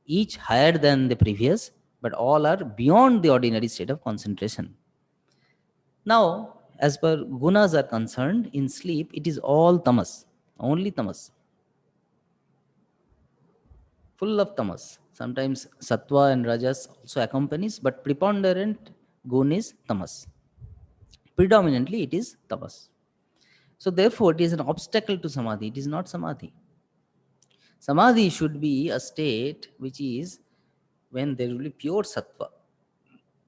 each higher than the previous, but all are beyond the ordinary state of concentration. Now, as per gunas are concerned, in sleep, it is all tamas, only tamas, full of tamas. Sometimes sattva and rajas also accompanies, but preponderant gun is tamas. Predominantly, it is tamas. So therefore, it is an obstacle to samadhi. It is not samadhi. Samadhi should be a state which is when there will be pure sattva,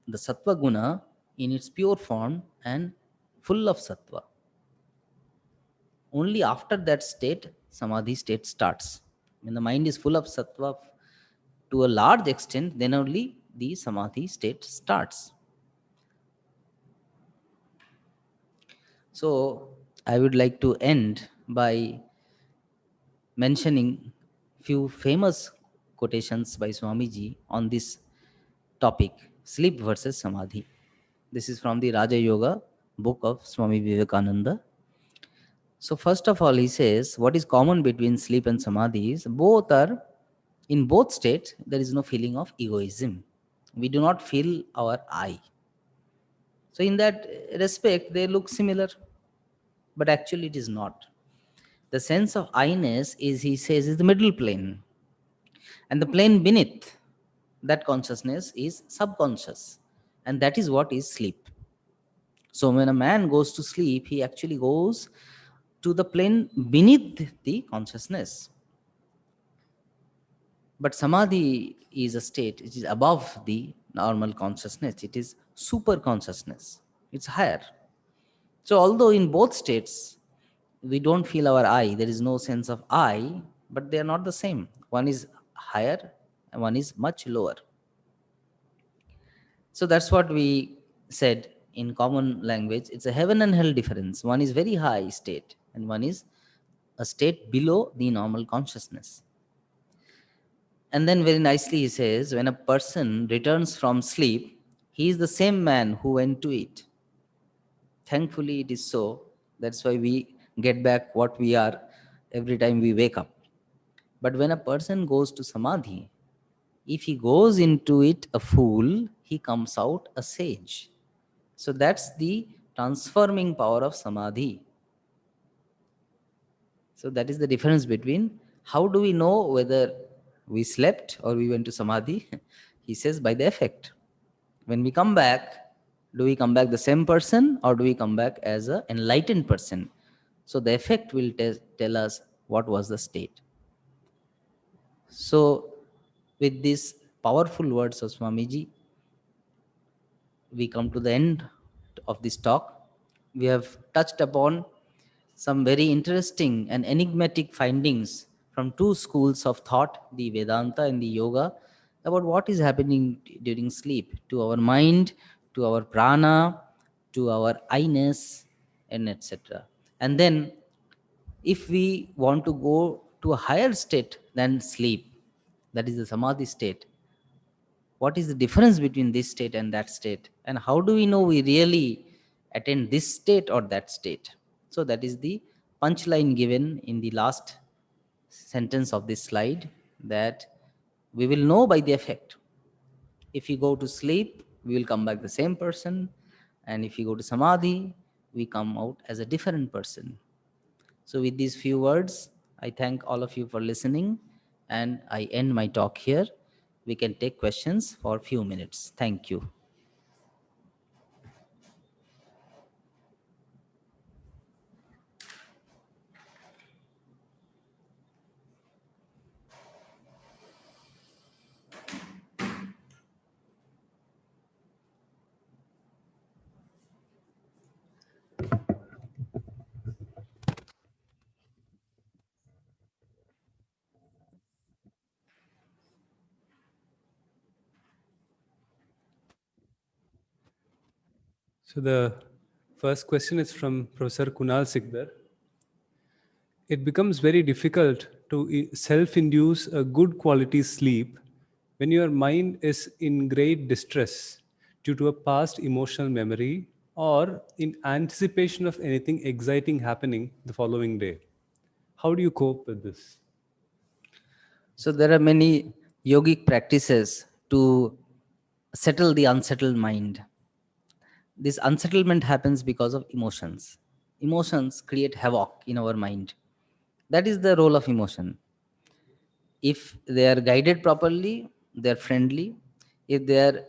the sattva guna in its pure form and full of sattva. Only after that state, samadhi state starts. When the mind is full of sattva to a large extent, then only the samadhi state starts. So I would like to end by mentioning few famous quotations by Swamiji on this topic, sleep versus samadhi. This is from the Raja Yoga book of Swami Vivekananda. So first of all, he says what is common between sleep and samadhi is both are, in both states there is no feeling of egoism. We do not feel our I. So in that respect, they look similar, but actually it is not. The sense of I-ness is, he says, is the middle plane, and the plane beneath that consciousness is subconscious, and that is what is sleep. So when a man goes to sleep, he actually goes to the plane beneath the consciousness. But samadhi is a state which is above the normal consciousness. It is super consciousness. It's higher. So although in both states we don't feel our I, there is no sense of I, but they are not the same. One is higher and one is much lower. So that's what we said in common language. It's a heaven and hell difference. One is very high state and one is a state below the normal consciousness. And then very nicely he says, when a person returns from sleep, he is the same man who went to it. Thankfully, it is so. That's why we get back what we are every time we wake up. But when a person goes to samadhi, if he goes into it a fool, he comes out a sage. So that's the transforming power of samadhi. So that is the difference between how do we know whether we slept or we went to samadhi? He says by the effect. When we come back, do we come back the same person or do we come back as an enlightened person? So the effect will tell us what was the state. So with these powerful words of Swamiji, we come to the end of this talk. We have touched upon some very interesting and enigmatic findings from two schools of thought, the Vedanta and the Yoga, about what is happening during sleep to our mind, to our prana, to our I-ness, and etc. And then, if we want to go to a higher state than sleep, that is the samadhi state, what is the difference between this state and that state, and how do we know we really attain this state or that state? So that is the punchline given in the last sentence of this slide, that we will know by the effect. If you go to sleep, we will come back the same person, and if you go to samadhi, we come out as a different person. So with these few words, I thank all of you for listening, and I end my talk here. We can take questions for a few minutes. Thank you. So the first question is from Professor Kunal Sikdar. It becomes very difficult to self-induce a good quality sleep when your mind is in great distress due to a past emotional memory or in anticipation of anything exciting happening the following day. How do you cope with this? So there are many yogic practices to settle the unsettled mind. This unsettlement happens because of emotions. Emotions create havoc in our mind. That is the role of emotion. If they are guided properly, they are friendly. If they are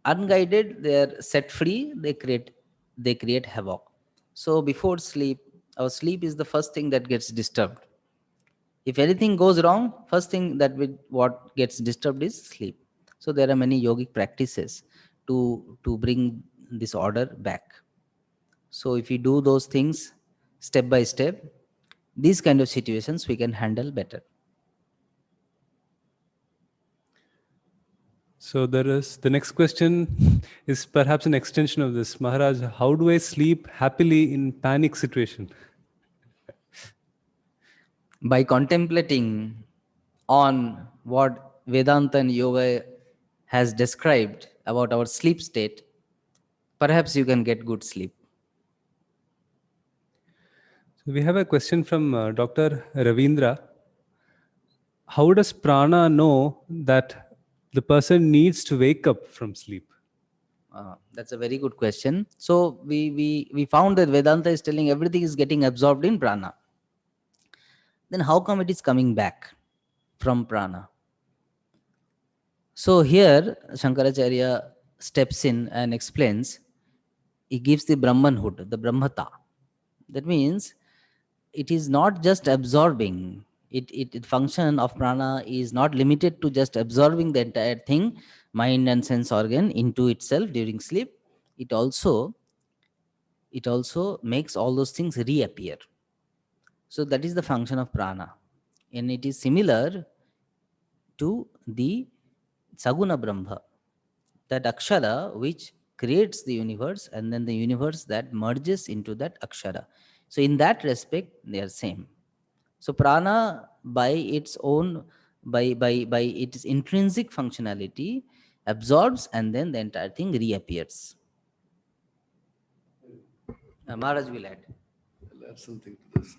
unguided, they are set free, they create havoc. So before sleep, our sleep is the first thing that gets disturbed. If anything goes wrong, first thing what gets disturbed is sleep. So there are many yogic practices to bring this order back. So if we do those things step by step, these kind of situations we can handle better. So there is the next question is perhaps an extension of this. Maharaj, how do I sleep happily in panic situation? By contemplating on what Vedanta and Yoga has described about our sleep state, perhaps you can get good sleep. So we have a question from Dr. Ravindra. How does prana know that the person needs to wake up from sleep? That's a very good question. So we found that Vedanta is telling everything is getting absorbed in prana. Then how come it is coming back from prana? So here Shankaracharya steps in and explains. He gives the Brahmanhood, the Brahmata. That means it is not just absorbing. It function of prana is not limited to just absorbing the entire thing, mind and sense organ into itself during sleep. It also makes all those things reappear. So that is the function of prana, and it is similar to the Saguna Brahma, that Akshara which creates the universe, and then the universe that merges into that Akshara. So in that respect, they are same. So prana, by its own, by its intrinsic functionality, absorbs, and then the entire thing reappears. Maharaj will add. I'll add something to this.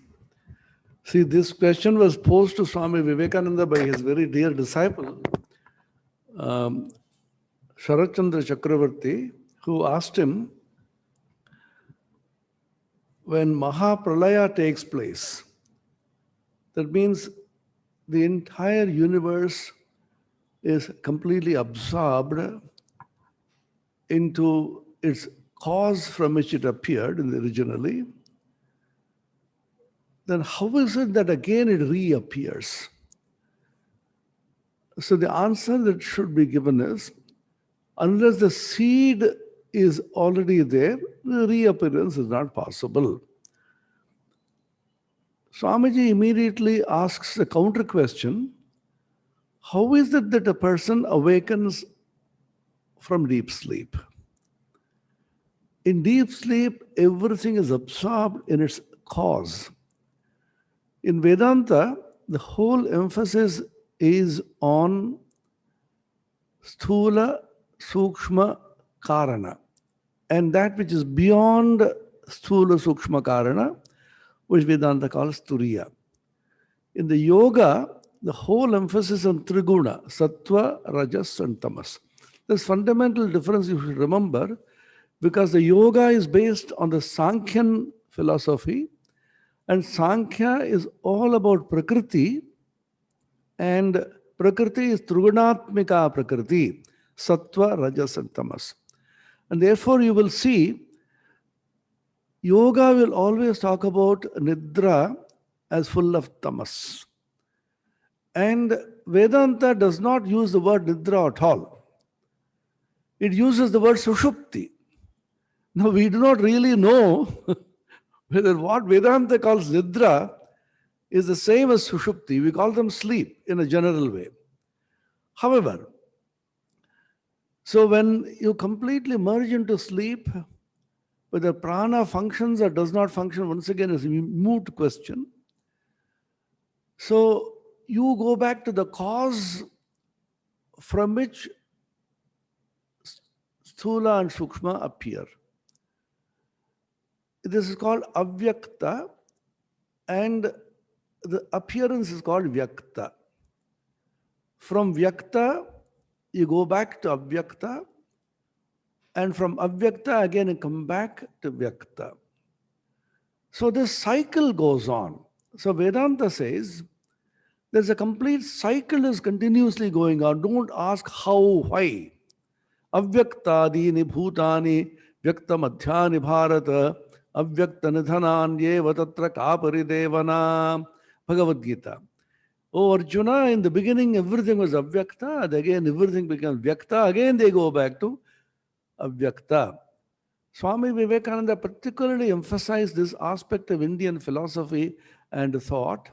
See, this question was posed to Swami Vivekananda by his very dear disciple, Sharat Chandra Chakravarti, who asked him, when Mahapralaya takes place, that means the entire universe is completely absorbed into its cause from which it appeared originally, then how is it that again it reappears? So the answer that should be given is, unless the seed is already there, the reappearance is not possible. Swamiji immediately asks the counter question, how is it that a person awakens from deep sleep? In deep sleep, everything is absorbed in its cause. In Vedanta, the whole emphasis is on Sthula, Sukshma, Karana, and that which is beyond Sthula, Sukshma, Karana, which Vedanta calls Turiya. In the Yoga, the whole emphasis on Triguna, Sattva, Rajas, and Tamas. This fundamental difference you should remember, because the Yoga is based on the Sankhyan philosophy, and Sankhya is all about Prakriti, and Prakriti is Trigunatmika Prakriti, Sattva, Rajas, and Tamas. And therefore you will see, Yoga will always talk about Nidra as full of Tamas. And Vedanta does not use the word Nidra at all. It uses the word Sushupti. Now we do not really know whether what Vedanta calls Nidra is the same as Sushupti. We call them sleep in a general way. However, so when you completely merge into sleep, whether prana functions or does not function, once again, is a moot question. So you go back to the cause from which Sthula and Sukshma appear. This is called Avyakta, and the appearance is called Vyakta. From Vyakta, you go back to Avyakta, and from Avyakta again you come back to Vyakta. So this cycle goes on. So Vedanta says there's a complete cycle is continuously going on. Don't ask how, why. Avyaktadini bhutani vyakta madhyani bharata avyakta nidhananyeva tatra kaparidevana. Bhagavad Gita. Oh Arjuna, in the beginning everything was avyakta, and again everything becomes vyakta, again they go back to avyakta. Swami Vivekananda particularly emphasized this aspect of Indian philosophy and thought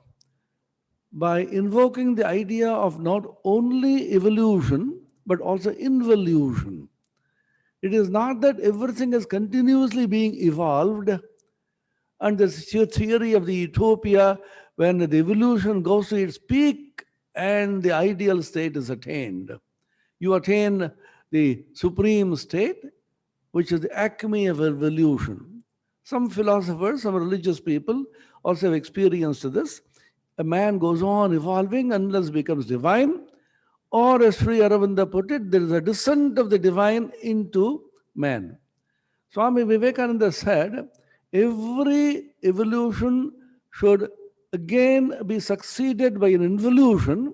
by invoking the idea of not only evolution, but also involution. It is not that everything is continuously being evolved, and this theory of the utopia when the evolution goes to its peak and the ideal state is attained. You attain the supreme state, which is the acme of evolution. Some philosophers, some religious people also have experienced this. A man goes on evolving unless becomes divine, or as Sri Aurobindo put it, there is a descent of the divine into man. Swami Vivekananda said, every evolution should again be succeeded by an involution,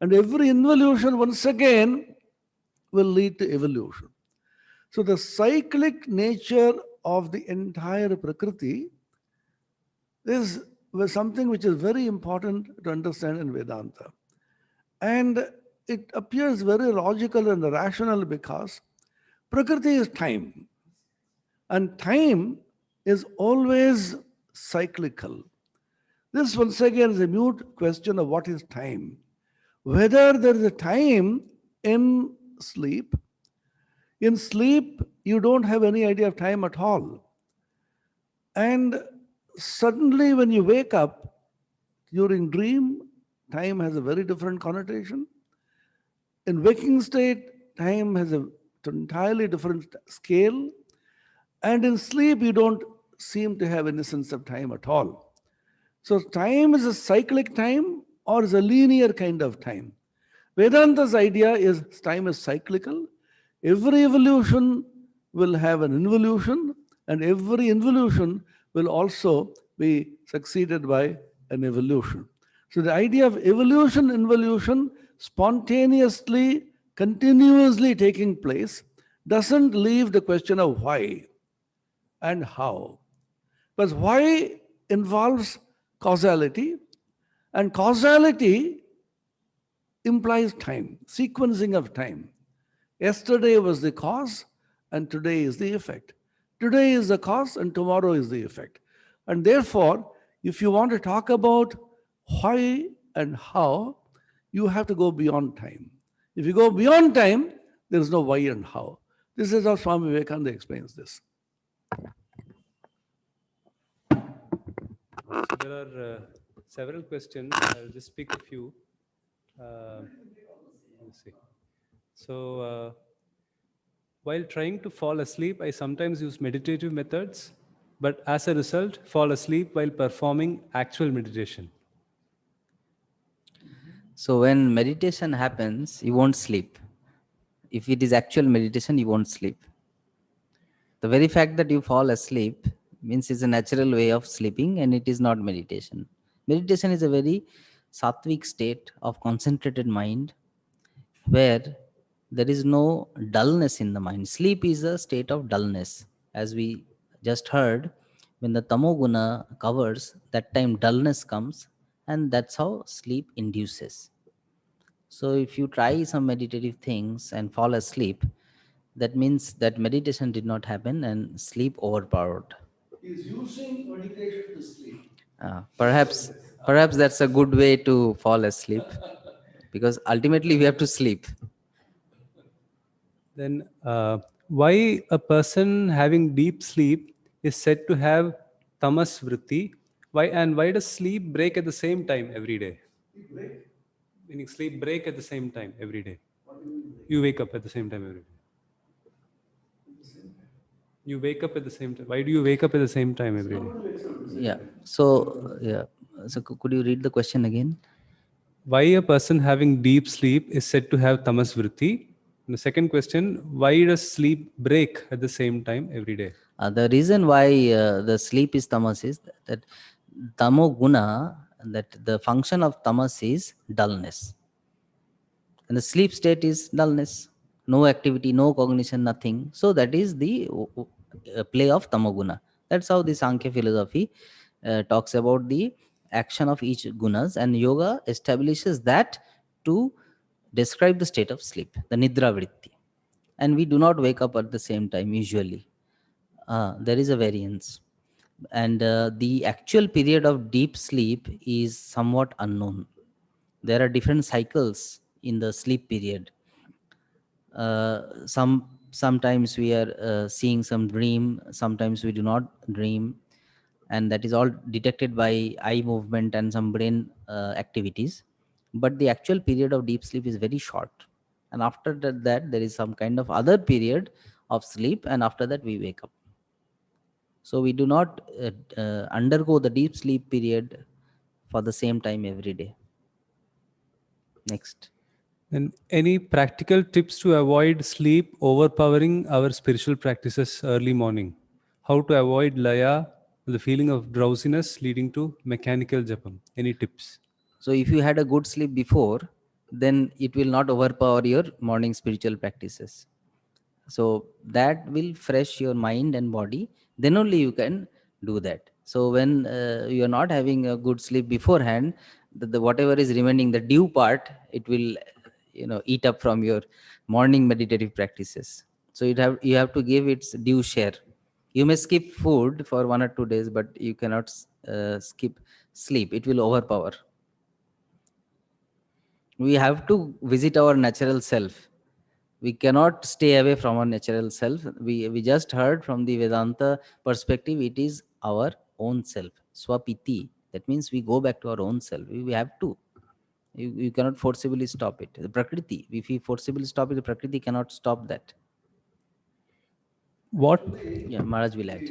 and every involution once again will lead to evolution. So the cyclic nature of the entire Prakriti is something which is very important to understand in Vedanta. And it appears very logical and rational because Prakriti is time. And time is always cyclical. This once again is a mute question of what is time. Whether there is a time in sleep, you don't have any idea of time at all. And suddenly, when you wake up during dream, time has a very different connotation. In waking state, time has an entirely different scale. And in sleep, you don't seem to have any sense of time at all. So, time is a cyclic time or is a linear kind of time. Vedanta's idea is time is cyclical. Every evolution will have an involution, and every involution will also be succeeded by an evolution. So the idea of evolution, involution, spontaneously, continuously taking place doesn't leave the question of why and how. Because why involves causality, and causality implies time, sequencing of time. Yesterday was the cause, and today is the effect. Today is the cause, and tomorrow is the effect. And therefore, if you want to talk about why and how, you have to go beyond time. If you go beyond time, there is no why and how. This is how Swami Vivekananda explains this. So there are several questions. I'll just pick a few. Let's see. So, while trying to fall asleep, I sometimes use meditative methods, but as a result, fall asleep while performing actual meditation. So when meditation happens, you won't sleep. If it is actual meditation, you won't sleep. The very fact that you fall asleep means it's a natural way of sleeping and it is not meditation. Meditation is a very sattvic state of concentrated mind where there is no dullness in the mind. Sleep is a state of dullness. As we just heard, when the tamoguna covers, that time dullness comes, and that's how sleep induces. So if you try some meditative things and fall asleep, that means that meditation did not happen and sleep overpowered. He's using meditation to sleep. Perhaps that's a good way to fall asleep because ultimately we have to sleep. Then, why a person having deep sleep is said to have tamas vritti? Why does sleep break at the same time every day? Meaning sleep break at the same time every day. You wake up at the same time every day. You wake up at the same time. Why do you wake up at the same time every day? Yeah. So could you read the question again? Why a person having deep sleep is said to have tamas vritti? And the second question, why does sleep break at the same time every day? The reason why the sleep is tamas is that tamo guna, that the function of tamas is dullness. And the sleep state is dullness, no activity, no cognition, nothing. So that is the play of tamoguna. That's how the Sankhya philosophy talks about the action of each gunas, and yoga establishes that to describe the state of sleep, the nidra vritti. And we do not wake up at the same time usually. There is a variance. And the actual period of deep sleep is somewhat unknown. There are different cycles in the sleep period. Sometimes we are seeing some dream, sometimes we do not dream, and that is all detected by eye movement and some brain activities. But the actual period of deep sleep is very short, and after that there is some kind of other period of sleep, and after that we wake up. So we do not undergo the deep sleep period for the same time every day. Next. And any practical tips to avoid sleep overpowering our spiritual practices early morning? How to avoid laya, the feeling of drowsiness leading to mechanical japam? Any tips? So if you had a good sleep before, then it will not overpower your morning spiritual practices. So that will fresh your mind and body. Then only you can do that. So when you are not having a good sleep beforehand, the whatever is remaining, the due part, it will eat up from your morning meditative practices. So you have to give its due share. You may skip food for 1 or 2 days, but you cannot skip sleep. It will overpower. We have to visit our natural self. We cannot stay away from our natural self. We just heard from the Vedanta perspective, it is our own self, swapiti. That means we go back to our own self. We have to. You cannot forcibly stop it. The prakriti, if we forcibly stop it, the prakriti cannot stop that. What Yeah, Maharaj will add.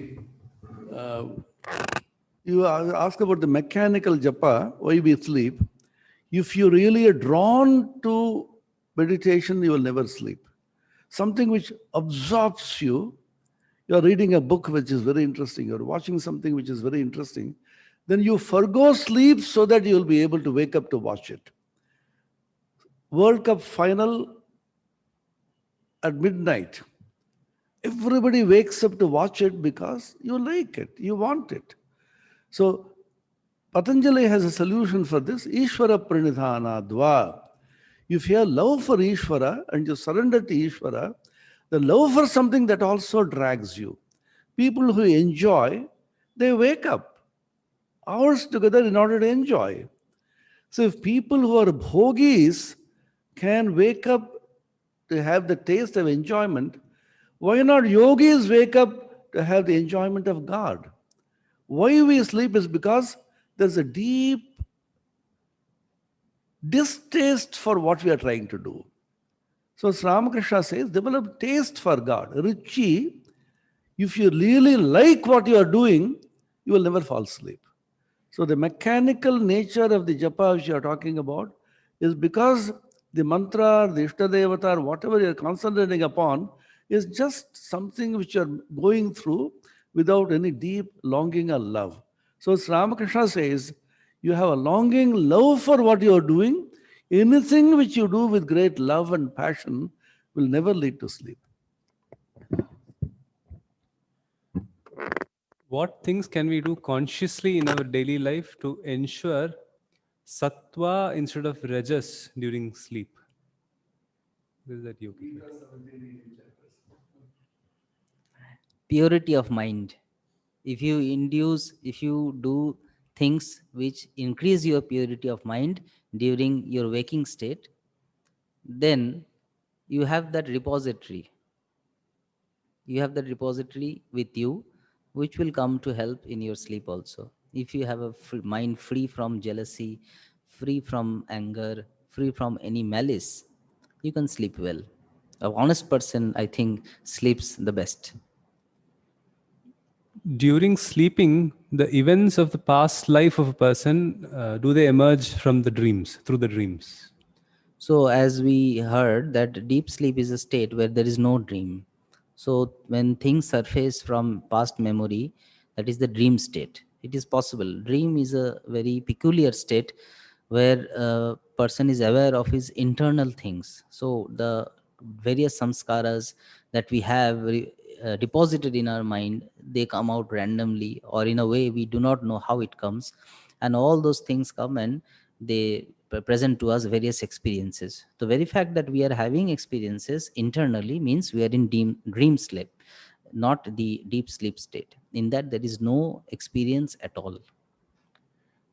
You ask about the mechanical japa, why we sleep. If you really are drawn to meditation, you will never sleep. Something which absorbs you, you're reading a book which is very interesting, you're watching something which is very interesting, then you forgo sleep so that you'll be able to wake up to watch it. World Cup final at midnight. Everybody wakes up to watch it because you like it, you want it. So Patanjali has a solution for this. Ishvara pranidhana dva. If you have love for Ishvara and you surrender to Ishvara, the love for something that also drags you. People who enjoy, they wake up hours together in order to enjoy. So if people who are bhogis can wake up to have the taste of enjoyment, why not yogis wake up to have the enjoyment of God? Why we sleep is because there's a deep distaste for what we are trying to do. So Sri Ramakrishna says, develop taste for God. Ruchi, if you really like what you are doing, you will never fall asleep. So the mechanical nature of the japa which you are talking about is because the mantra, the Ishtadevata, or whatever you are concentrating upon is just something which you are going through without any deep longing or love. So Sri Ramakrishna says, you have a longing, love for what you are doing. Anything which you do with great love and passion will never lead to sleep. what things can we do consciously in our daily life to ensure sattva instead of rajas during sleep? This is that yogi. Purity of mind. If you do things which increase your purity of mind during your waking state, then you have that repository. You have that repository with you, which will come to help in your sleep also. If you have a mind free from jealousy, free from anger, free from any malice, you can sleep well. A honest person, I think, sleeps the best. During sleeping, the events of the past life of a person, do they emerge from the dreams, through the dreams? So, as we heard, that deep sleep is a state where there is no dream. So, when things surface from past memory, that is the dream state. It is possible. Dream is a very peculiar state where a person is aware of his internal things. So, the various samskaras that we have deposited in our mind, they come out randomly or in a way we do not know how it comes. And all those things come and they present to us various experiences. The very fact that we are having experiences internally means we are in dream sleep, not the deep sleep state. In that, there is no experience at all.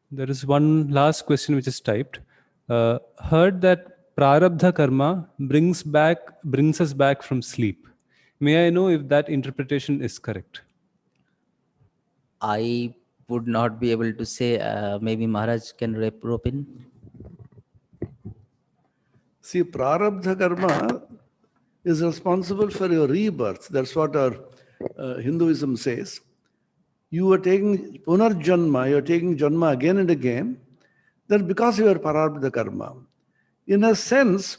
There is one last question which is typed. Heard that prarabdha karma brings us back from sleep. May I know if that interpretation is correct? I would not be able to say. Maybe Maharaj can rope in. See, prarabdha karma is responsible for your rebirth. That's what our Hinduism says. You are taking punarjanma, you are taking janma again and again. That's because you are prarabdha karma. In a sense,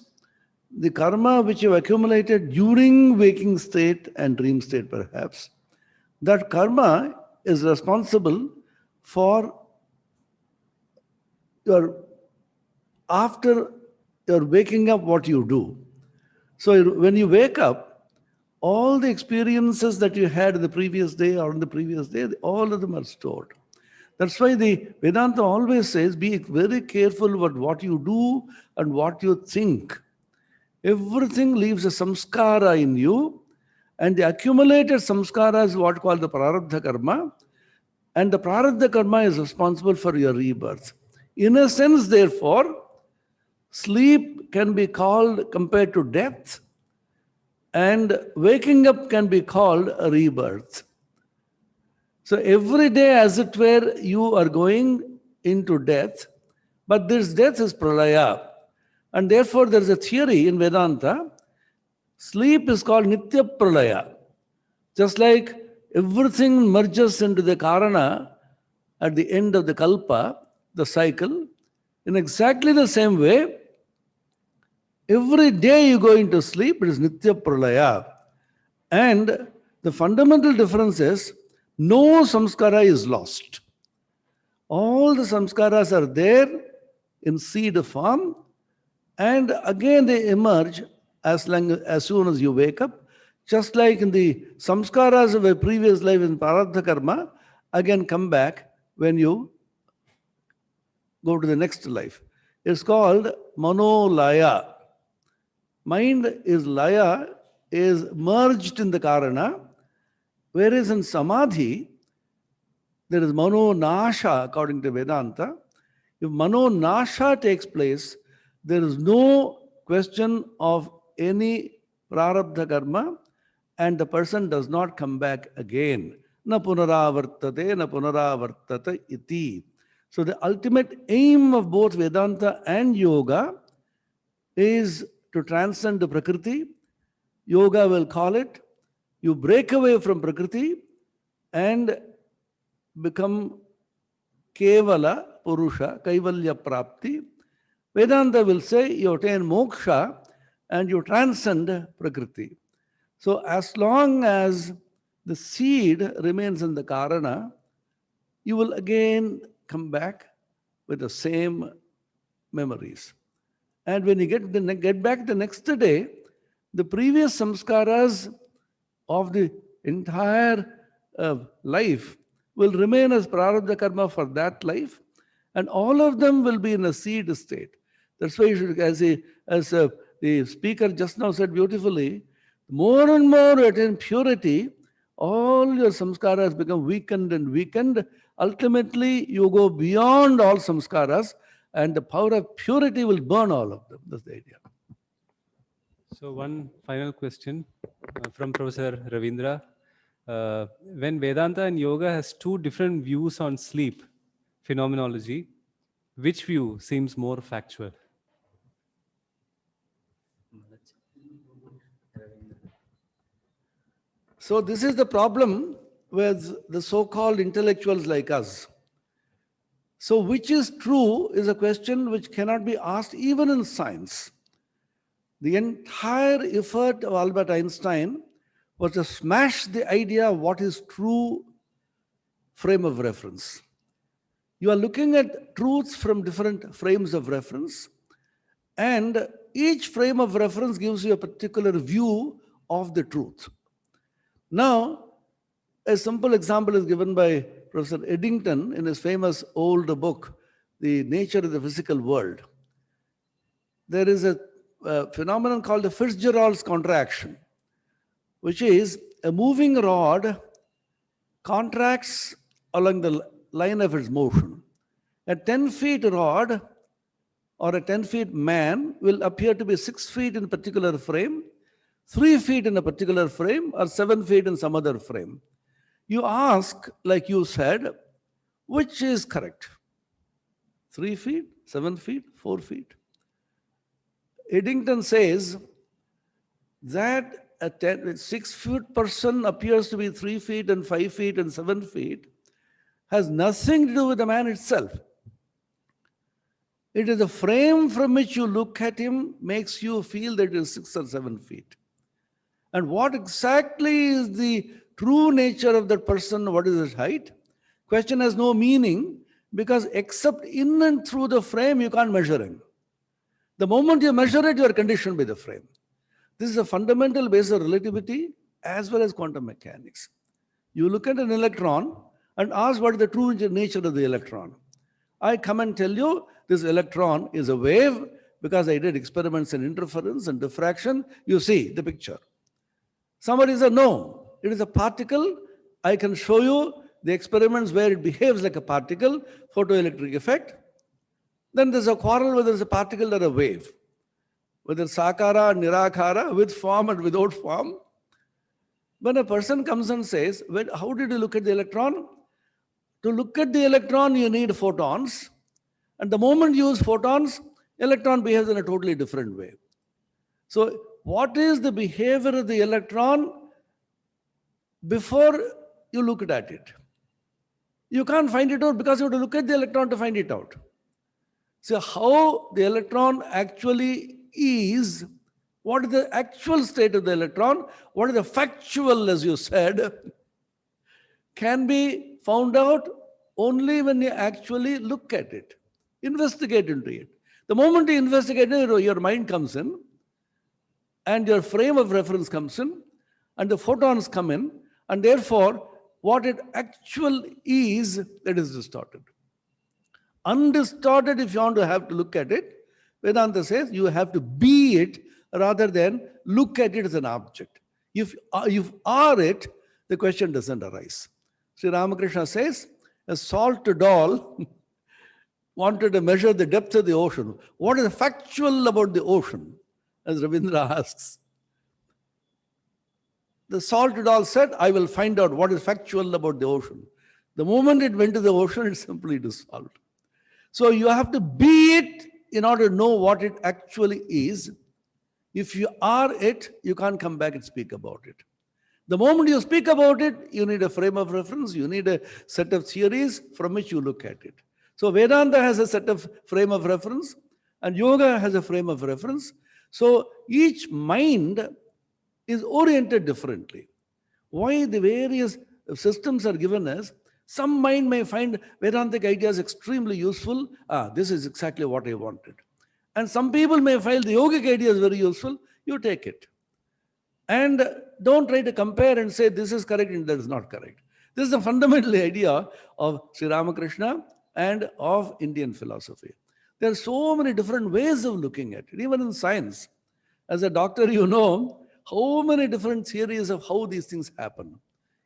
the karma which you accumulated during waking state and dream state perhaps, that karma is responsible for your after you're waking up what you do. So when you wake up, all the experiences that you had the previous day or in the previous day, all of them are stored. That's why the Vedanta always says, be very careful about what you do and what you think. Everything leaves a samskara in you, and the accumulated samskara is what called the prarabdha karma, and the prarabdha karma is responsible for your rebirth. In a sense, therefore, sleep can be called compared to death, and waking up can be called a rebirth. So every day, as it were, you are going into death, but this death is pralaya. And therefore, there is a theory in Vedanta, sleep is called nitya pralaya. Just like everything merges into the karana at the end of the kalpa, the cycle, in exactly the same way, every day you go into sleep, it is nitya pralaya. And the fundamental difference is no samskara is lost. All the samskaras are there in seed form, and again they emerge as soon as you wake up. Just like in the samskaras of a previous life in prarabdha karma, again come back when you go to the next life. It's called manolaya. Mind is laya, is merged in the karana, whereas in samadhi, there is mano nasha according to Vedanta. If mano nasha takes place, there is no question of any prarabdha karma, and the person does not come back again. Na punaravartate, na punaravartata iti. So the ultimate aim of both Vedanta and yoga is to transcend the Prakriti. Yoga will call it, you break away from Prakriti and become Kevala Purusha, Kaivalya Prapti. Vedanta will say you attain moksha and you transcend Prakriti. So as long as the seed remains in the karana, you will again come back with the same memories. And when you get back the next day, the previous samskaras of the entire life will remain as prarabdha karma for that life, and all of them will be in a seed state. That's why you should, as the speaker just now said beautifully, more and more attain purity, all your samskaras become weakened and weakened. Ultimately, you go beyond all samskaras, and the power of purity will burn all of them. That's the idea. So one final question from Professor Ravindra. When Vedanta and Yoga has two different views on sleep phenomenology, which view seems more factual? So this is the problem with the so-called intellectuals like us. So which is true is a question which cannot be asked even in science. The entire effort of Albert Einstein was to smash the idea of what is true frame of reference. You are looking at truths from different frames of reference, and each frame of reference gives you a particular view of the truth. Now, a simple example is given by Professor Eddington in his famous old book, The Nature of the Physical World. There is a phenomenon called the Fitzgerald's contraction, which is a moving rod contracts along the line of its motion. A 10 feet rod or a 10 feet man will appear to be 6 feet in a particular frame, 3 feet in a particular frame, or 7 feet in some other frame. You ask, like you said, which is correct? 3 feet, 7 feet, 4 feet? Eddington says that a 6-foot person appears to be 3 feet and 5 feet and 7 feet has nothing to do with the man itself. It is the frame from which you look at him makes you feel that it is 6 or 7 feet. And what exactly is the true nature of that person? What is his height? Question has no meaning, because except in and through the frame, you can't measure him. The moment you measure it, you are conditioned by the frame. This is a fundamental base of relativity as well as quantum mechanics. You look at an electron and ask what is the true nature of the electron. I come and tell you this electron is a wave because I did experiments in interference and diffraction. You see the picture. Somebody said, no, it is a particle. I can show you the experiments where it behaves like a particle, photoelectric effect. Then there's a quarrel whether it's a particle or a wave, whether sakara, nirakara, with form and without form. When a person comes and says, well, how did you look at the electron? To look at the electron, you need photons. And the moment you use photons, electron behaves in a totally different way. So what is the behavior of the electron before you look at it? You can't find it out because you have to look at the electron to find it out. So how the electron actually is, what is the actual state of the electron, what is the factual, as you said, can be found out only when you actually look at it, investigate into it. The moment you investigate it, your mind comes in, and your frame of reference comes in, and the photons come in, and therefore, what it actually is, that is distorted. Undistorted, if you want to have to look at it, Vedanta says you have to be it rather than look at it as an object. If you are it, the question doesn't arise. Sri Ramakrishna says, a salt doll wanted to measure the depth of the ocean. What is factual about the ocean? As Rabindra asks. The salt doll said, I will find out what is factual about the ocean. The moment it went to the ocean, it simply dissolved. So you have to be it in order to know what it actually is. If you are it, you can't come back and speak about it. The moment you speak about it, you need a frame of reference, you need a set of theories from which you look at it. So Vedanta has a set of frame of reference, and yoga has a frame of reference. So each mind is oriented differently. Why the various systems are given as, some mind may find Vedantic ideas extremely useful. This is exactly what I wanted. And some people may find the yogic ideas very useful. You take it. And don't try to compare and say this is correct and that is not correct. This is the fundamental idea of Sri Ramakrishna and of Indian philosophy. There are so many different ways of looking at it, even in science. As a doctor, you know how many different theories of how these things happen.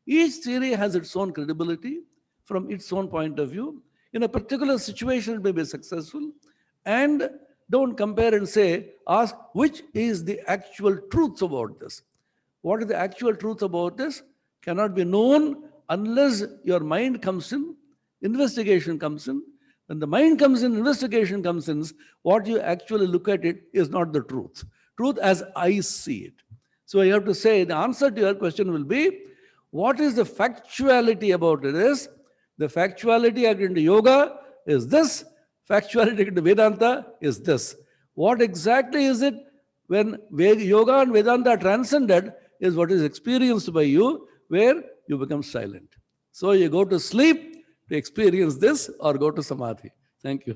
Each theory has its own credibility from its own point of view. In a particular situation, it may be successful. And don't compare and say, ask which is the actual truth about this. What is the actual truth about this cannot be known unless your mind comes in, investigation comes in. When the mind comes in, investigation comes in, what you actually look at it is not the truth. Truth as I see it. So you have to say, the answer to your question will be, what is the factuality about it is, the factuality according to yoga is this, factuality according to Vedanta is this. What exactly is it when yoga and Vedanta are transcended is what is experienced by you, where you become silent. So you go to sleep to experience this or go to samadhi. Thank you.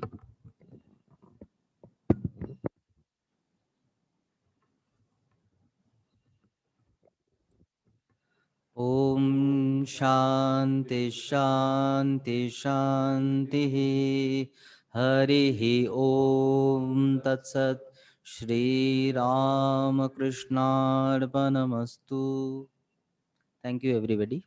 Om Shanti Shanti Shanti Harihi Om Tat Sat Shri Ramakrishna Arpanamastu. Thank you everybody.